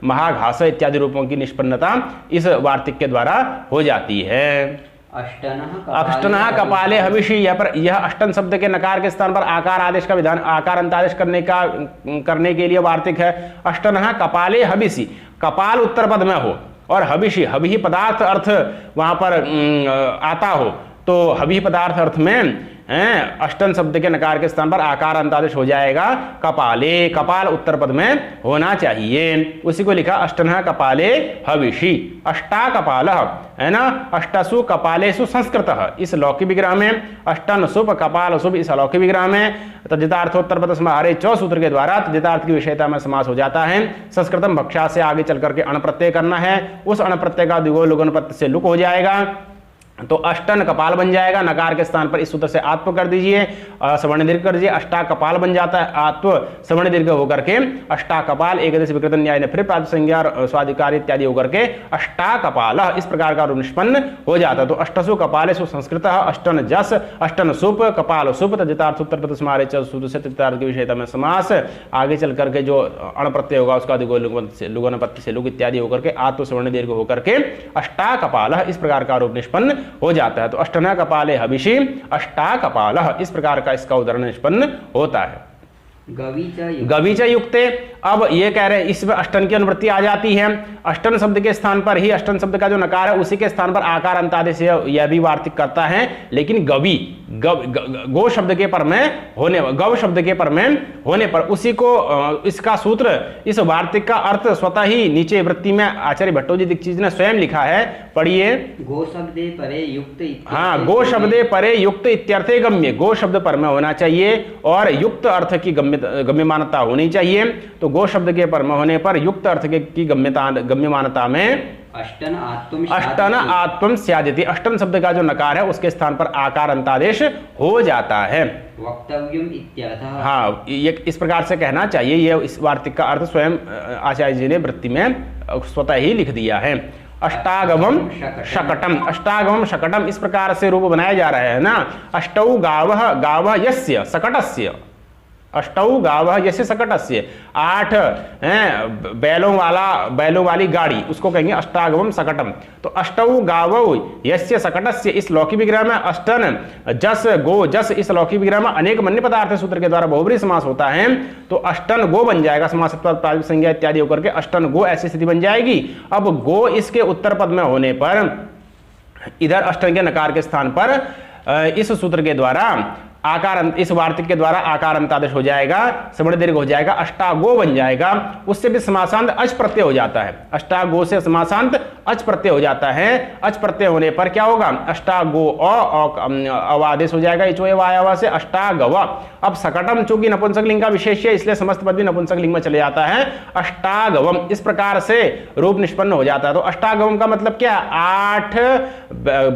महाघास इत्यादि रूपों की निष्पन्नता इस वार्तिक के द्वारा हो जाती है। अष्टनः कपाले हविषि, यह अष्टन शब्द के नकार के स्थान पर आकार आदेश का विधान आकार अंतादेश करने के लिए वार्तिक है। अष्टनः कपाले हविषि, कपाल उत्तर पद में हो और हविषि हवि पदार्थ अर्थ वहां पर आता हो तो हवि पदार्थ अर्थ में अष्टन शब्द के नकार के स्थान पर आकार अंतादेश हो जाएगा। कपाले कपाल उत्तर पद में होना चाहिए, उसी को लिखा अष्टनः कपाले हविषि। अष्टा कपाल है ना, अष्टसु कपालेषु संस्कृतः इस लौकिक विग्रह में, अष्टन शुभ कपाल शुभ इस अलौकिक विग्रह में। तद्धितार्थोत्तर पद समाहारे चौ सूत्र के द्वारा तद्धितार्थ की विषयता में समास हो जाता है। संस्कृतम भक्षा से आगे चल करके अण प्रत्यय करना है, उस अण प्रत्यय का द्विगुण लुगन प्रत्यय से लुक हो जाएगा तो अष्टन कपाल बन जाएगा। नकार के स्थान पर इस सूत्र से आत्व कर दीजिए, सवर्ण दीर्घ कर दीजिए, अष्टा कपाल बन जाता है। आत्व सवर्ण दीर्घ होकर के अष्टा कपाल एकदश विकृत न्याय ने फिर प्रातिपदिक संज्ञा स्वाधिकारी इत्यादि होकर के अष्टा कपाल इस प्रकार का रूप निष्पन्न हो जाता है। तो अष्टसु कपालेषु संस्कृत अष्टन जस अष्टन सुप कपाल सुप तद्धितार्थ उत्तर पद समाहारे सूत्र से तद्धितार्थ की विषयता में समास। आगे चल करके जो अण प्रत्यय होगा उसका लुगन पत्ति से लुग इत्यादि होकर के आत्व सवर्ण दीर्घ होकर के अष्टा कपाल इस प्रकार का रूप निष्पन्न हो जाता है। तो अष्टनः कपाले हविषि अष्टा कपाल इस प्रकार का इसका उदाहरण निष्पन्न होता है। गवीच युक्ते, अब ये कह रहे हैं इसमें अष्टन की अनुवृत्ति आ जाती है। अष्टन शब्द के स्थान पर ही अष्टन शब्द का जो नकार है उसी के स्थान पर आकार अंतादेश यह भी वार्तिक करता है। लेकिन गवी गो शब्द के पर में होने गव शब्द के पर में होने पर उसी को इसका सूत्र इस वार्तिक का अर्थ स्वतः ही नीचे वृत्ति में आचार्य भट्टोजी दीक्षित ने स्वयं लिखा है, पढ़िए। गो शब्दे परे युक्त, हाँ, गो शब्दे परे युक्त इत्यर्थे गम्य, गो शब्द पर में होना चाहिए और युक्त अर्थ की गम्यमानता होनी चाहिए। तो गो शब्द के पर में होने पर युक्त अर्थ की गम्यमानता में अष्टन आत्म स्यादिति, अष्टन शब्द का जो नकार है उसके स्थान पर आकार अंतादेश हो जाता है। वक्तव्यम इत्यर्थः, हाँ, ये इस प्रकार से कहना चाहिए। ये इस वार्तिक का अर्थ स्वयं आचार्य जी ने वृत्ति में स्वतः ही लिख दिया है। अष्टागमम शकटम, अष्टागमम शकटम इस प्रकार से रूप बनाया जा रहा है ना। अष्टौ गावः गावः यस्य सकटस्य, अष्टौ गावः यस्य सकटस्य, 8 बैलों वाली गाड़ी उसको कहेंगे अष्टागमम सकटम। तो अष्टौ गावौ यस्य सकटस्य इस लौकिक विग्रह में अष्टन जस गो जस इस लौकिक विग्रह में अनेक मन्य पदार्थ सूत्र के द्वारा बहुब्रीहि समास होता है। तो अष्टन गो बन जाएगा, समासत्व प्रातिपदिक संज्ञा इत्यादि होकर के अष्टन गो ऐसी स्थिति बन जाएगी। अब गो इसके उत्तर पद में होने पर इधर अष्टन के नकार के स्थान पर इस सूत्र के द्वारा आकार इस वार्तिक के द्वारा आकार अंतादेश हो जाएगा, सवर्ण दीर्घ हो जाएगा, अष्टागो बन जाएगा। उससे भी समासांत अच प्रत्यय हो जाता है। अष्टागो से समासांत अच प्रत्यय हो जाता है। अच प्रत्यय होने पर क्या होगा, अष्टागो अवादेश हो जाएगा, इचोए वायावा से अष्टागव। अब सकटम चूंकि नपुंसक लिंग का विशेष है इसलिए समस्त पद भी नपुंसक लिंग में चले जाता है। अष्टागवम इस प्रकार से रूप निष्पन्न हो जाता है। तो अष्टागवम का मतलब क्या, 8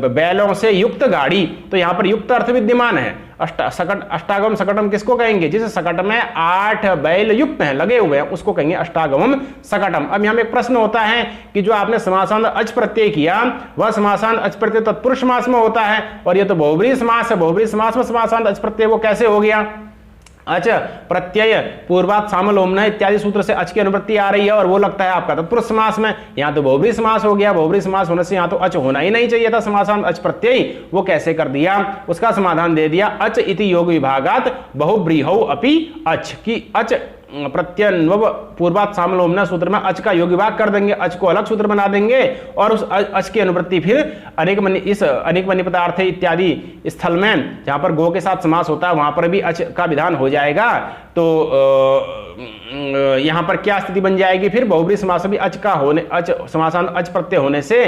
बैलों से युक्त गाड़ी। तो यहां पर युक्त अर्थ विद्यमान है। अष्टागम सकटम किसको कहेंगे? जिस सकट में 8 बैल युक्त हैं, लगे हुए हैं, उसको कहेंगे अष्टागमम सकटम। अब यहाँ में एक प्रश्न होता है कि जो आपने समासांत अच प्रत्यय किया वह समासांत अच प्रत्यय तत्पुरुष समास में होता है, और ये तो बहुब्रीहि समास है। बहुब्रीहि समास में समासांत अच प्रत्यय वो कैसे हो गया? अच प्रत्यय पूर्वात सामलोमना इत्यादि सूत्र से अच की अनुवृत्ति आ रही है, और वो लगता है आपका तत्पुरुष समास में। यहाँ तो बहुब्रीहि समास हो गया। बहुब्रीहि समास होने से यहाँ तो अच होना ही नहीं चाहिए था, समासांत अच प्रत्यय। वो कैसे कर दिया? उसका समाधान दे दिया, अच इति योग विभागात बहुब्रीहौ अपि अच, की अच प्रत्यन्वव पूर्वात सामलोमना सूत्र में अच का योग विभाग कर देंगे, अच को अलग सूत्र बना देंगे, और उस अच की अनुवृत्ति फिर अनेक मनी पदार्थ इत्यादि स्थल में जहां पर गो के साथ समास होता है वहां पर भी अच का विधान हो जाएगा। तो यहां पर क्या स्थिति बन जाएगी? फिर बहुब्रीहि समास में भी अच का होने, अच समासांत अच प्रत्यय होने से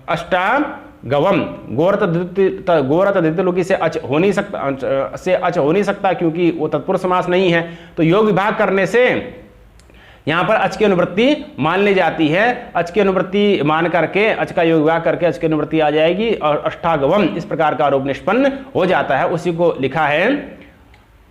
अष्टागवम गोरत द्वितीय लोकी से अच हो नहीं सकता, क्योंकि वो तत्पुरुष समास नहीं है। तो योग विभाग करने से यहां पर अच की अनुवृत्ति मान ली जाती है। अच की अनुवृत्ति मान करके अच का योग विभाग करके अच की अनुवृत्ति आ जाएगी, और अष्टागवम इस प्रकार का आरोप निष्पन्न हो जाता है। उसी को लिखा है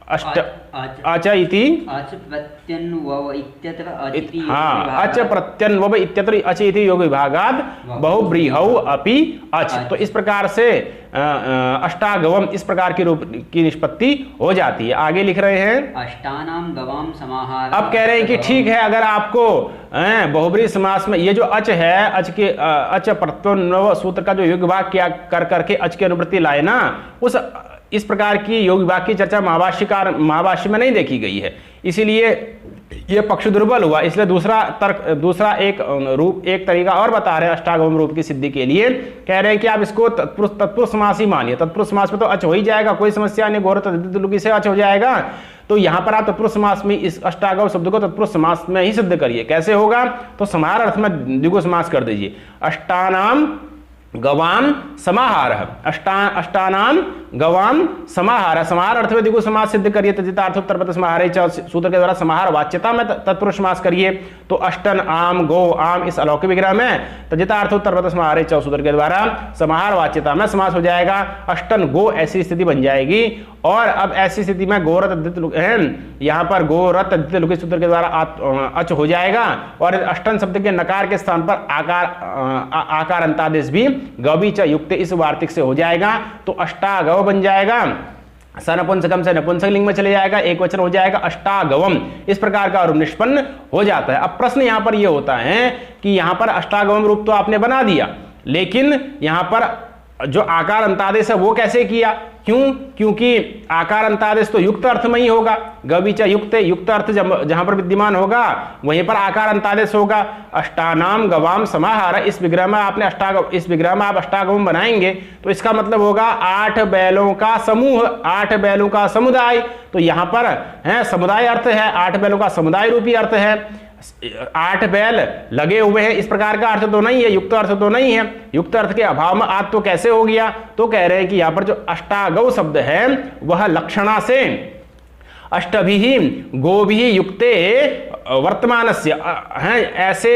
अच इति अच प्रत्यन्वव इत्यत्र अचिति हाँ, अच प्रत्यन्वव इत्यत्र अच इति योग विभागाद बहुब्रीहौ अपि अच। तो इस प्रकार से अष्टागवम इस प्रकार की रूप की निष्पत्ति हो जाती है। आगे लिख रहे हैं अष्टानाम गवाम समाहार। अब कह रहे हैं कि ठीक है, अगर आपको बहुब्रीहि समास में ये जो अच है, अच के अच प्रत्यन्वव सूत्र का जो योग विभाग किया कर करके अच की अनुवृत्ति लाए ना, उस इस प्रकार की योग विभाग की चर्चा महाभाष्य में नहीं देखी गई है, इसीलिए यह पक्ष दुर्बल हुआ। इसलिए दूसरा एक तरीका और बता रहे हैं अष्टागम रूप की सिद्धि के लिए। कह रहे हैं कि आप इसको तत्पुरुष समास ही मानिए। तत्पुरुष समास में तो अच हो ही जाएगा, कोई समस्या नहीं, गोरत द्वितीय से अच हो जाएगा। तो यहां पर आप तत्पुरुष समास में इस अष्टागम शब्द को तत्पुरुष समास में ही सिद्ध करिए। कैसे होगा? तो समाहार अर्थ में द्विगु समास कर दीजिए। अष्टानाम गवाम समाहार, अष्टानाम गवाम समाहार, समाहार अर्थ में द्विगु समास सिद्ध करिए। तजितार्थोत्तरपद समाहारे सूत्र के द्वारा समाहार वाच्यता में तत्पुरुष समास करिए। तो अष्टन आम गो आम इस अलौकिक विग्रह में तजितार्थोत्तरपद समाहारे सूत्र के द्वारा समाहार वाच्यता में समास हो जाएगा। अष्टन गो ऐसी स्थिति बन जाएगी। और अब ऐसी स्थिति में गोरत यहाँ पर गोरत द्वितीय सूत्र के द्वारा अच हो जाएगा, और अष्टन शब्द के नकार के स्थान पर आकार अंतादेश भी गवी च युक्त इस वार्तिक से हो जाएगा। तो अष्टागव बन जाएगा, सनपुंसकम से नपुंसक लिंग में चले जाएगा, एक वचन हो जाएगा अष्टागवम। इस प्रकार का रूप निष्पन्न हो जाता है। अब प्रश्न यहां पर यह होता है कि यहां पर अष्टागवम रूप तो आपने बना दिया, लेकिन यहां पर जो आकार अंतादेश है वो कैसे किया? क्यों? क्योंकि आकार अंतादेश तो युक्त अर्थ में ही होगा। गवीच युक्त अर्थ जहां पर विद्यमान होगा वहीं पर आकार अंतादेश होगा। अष्टानाम गवाम समाहार, इस विग्रह में आप अष्टागम बनाएंगे तो इसका मतलब होगा 8 बैलों का समूह, 8 बैलों का समुदाय। तो यहां पर है समुदाय अर्थ है, 8 बैलों का समुदाय रूपी अर्थ है। 8 बैल लगे हुए हैं, इस प्रकार का अर्थ तो नहीं है, युक्त अर्थ तो नहीं है। युक्त अर्थ के अभाव में आत तो कैसे हो गया? तो कह रहे हैं कि यहां पर जो अष्टागव शब्द है वह लक्षणा से अष्टभिः गोभिः युक्ते वर्तमानस्य है, ऐसे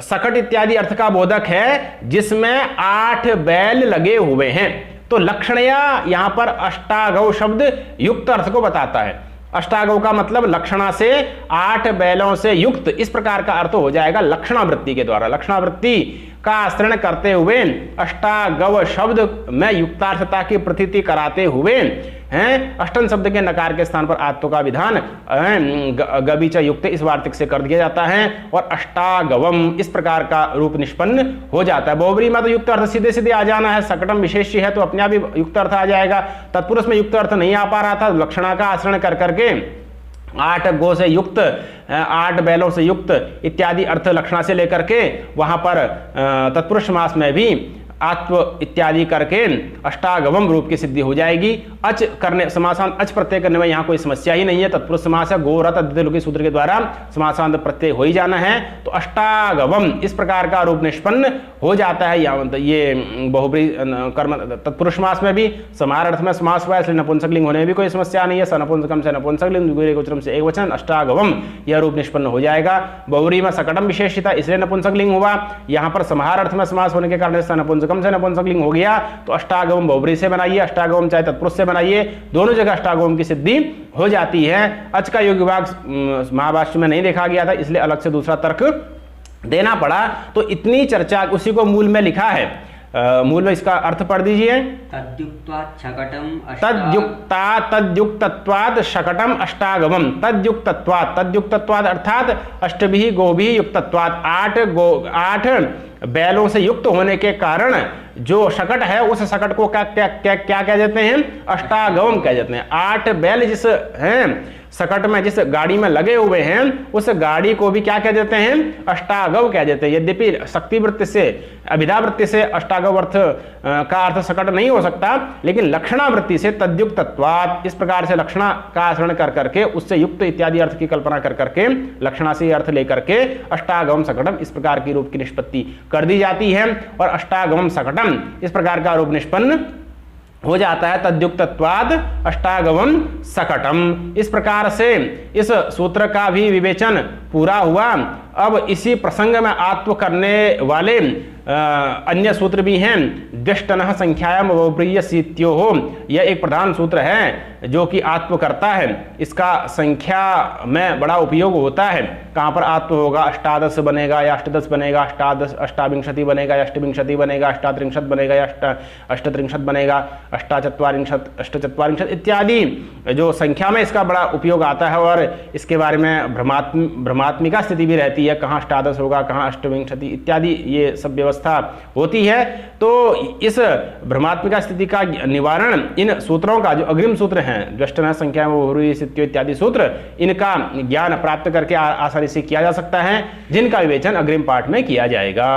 सकट इत्यादि अर्थ का बोधक है जिसमें 8 बैल लगे हुए हैं। तो लक्षणया यहां पर अष्टागव शब्द युक्त अर्थ को बताता है। अष्टागव का मतलब लक्षणा से 8 बैलों से युक्त, इस प्रकार का अर्थ हो जाएगा लक्षणावृत्ति के द्वारा। लक्षणावृत्ति का आश्रय करते हुए अष्टागव शब्द में युक्तार्थता की प्रतीति कराते हुए हैं अष्टन शब्द के नकार के स्थान पर आत्तो का विधान गबीच युक्त इस वार्तिक से कर दिया जाता है, और अष्टागवम इस प्रकार का रूप निष्पन्न हो जाता है। बहुब्रीहि में तो युक्त अर्थ सीधे सीधे आ जाना है, सकटम विशेष्य है तो अपने आप ही युक्त अर्थ आ जाएगा। तत्पुरुष में युक्त अर्थ नहीं आ पा रहा था, लक्षणा का आश्रय कर करके 8 गो से युक्त, 8 बैलों से युक्त इत्यादि अर्थ लक्षणा से लेकर के वहां पर तत्पुरुष समास में भी आत्व इत्यादि करके अष्टागवम रूप की सिद्धि हो जाएगी। अच करने समासांत अच प्रत्यय करने में यहाँ कोई समस्या ही नहीं है। तत्पुरुष समास है, गो रत द्वितीय सूत्र के द्वारा समासांत प्रत्यय हो ही जाना है। तो अष्टागवम इस प्रकार का रूप निष्पन्न हो जाता है। ये बहुब्रीहि कर्म तत्पुरुष समास में भी समाहार अर्थ में समास हुआ है, इसलिए नपुंसक लिंग होने में भी कोई समस्या नहीं है। सनपुंसकम से नपुंसक लिंग, द्विगुणिकोचरम से एक वचन, अष्टागवम यह रूप निष्पन्न हो जाएगा। बहुब्रीहि में सकटम विशेषिता इसलिए नपुंसक लिंग हुआ। यहाँ पर समाहार अर्थ में समास होने के कारण नपुंसक नपुंसकम से नपुंसकलिंग हो गया तो अष्टागम बहुब्री से बनाइए, अष्टागम चाहे तत्पुरुष से बनाइए, दोनों जगह अष्टागम की सिद्धि हो जाती है। अच का योग विभाग महाभाष्य में नहीं देखा गया था, इसलिए अलग से दूसरा तर्क देना पड़ा। तो इतनी चर्चा उसी को मूल में लिखा है, मूल में इसका अर्थ पढ़ दीजिए। तद्युक्त्वात् शकटम तद्युक्तत्वात् शकटम अष्टागमम। तद्युक्तत्वात् अर्थात अष्टभिः गोभिः युक्तत्वात्, 8 बैलों से युक्त होने के कारण जो शकट है उस शकट को क्या कह देते हैं? अष्टागमम कह देते हैं। 8 बैल जिस हैं सकट में, जिस गाड़ी में लगे हुए हैं, उस गाड़ी को भी क्या कह देते हैं? अष्टागम कह देते हैं। यद्यपि शक्ति वृत्ति से, अभिधा वृत्ति से अष्टागम अर्थ का अर्थ सकट नहीं हो सकता, लेकिन लक्षणा वृत्ति से तद्युक्तत्वात्, इस प्रकार से लक्षणा का आचरण कर करके उससे युक्त इत्यादि अर्थ की कल्पना कर करके लक्षणा से अर्थ लेकर के अष्टागम सकटम इस प्रकार की रूप की निष्पत्ति कर दी जाती है। और अष्टागम सकटम इस प्रकार का रूप निष्पन्न हो जाता है। तद्युक्तत्वाद अष्टागमम सकटम। इस प्रकार से इस सूत्र का भी विवेचन पूरा हुआ। अब इसी प्रसंग में आत्व करने वाले अन्य सूत्र भी हैं। द्यष्टनः संख्यायाम बहुब्रीय सीत्यो हो, यह एक प्रधान सूत्र है जो कि आत्व करता है। इसका संख्या में बड़ा उपयोग होता है। कहाँ पर आत्व होगा? अष्टादश बनेगा या अष्टदश बनेगा, अष्टाविंशति बनेगा या अष्टविंशति बनेगा, अष्टात्रिंशत् बनेगा या अष्टत्रिंशत् बनेगा, अष्टाचत्वारिंशत्, अष्टचत्वारिंशत् इत्यादि जो संख्या में इसका बड़ा उपयोग आता है। और इसके बारे में भ्रमात्मिका स्थिति भी रहती है, कहाँ अष्टादश होगा, कहाँ अष्टविंशति इत्यादि ये सब व्यवस्था होती है। तो इस भ्रमात्मिका स्थिति का निवारण इन सूत्रों का, जो अग्रिम सूत्र हैं द्रष्टन संख्या इत्यादि सूत्र, इनका ज्ञान प्राप्त करके आसानी से किया जा सकता है, जिनका विवेचन अग्रिम पाठ में किया जाएगा।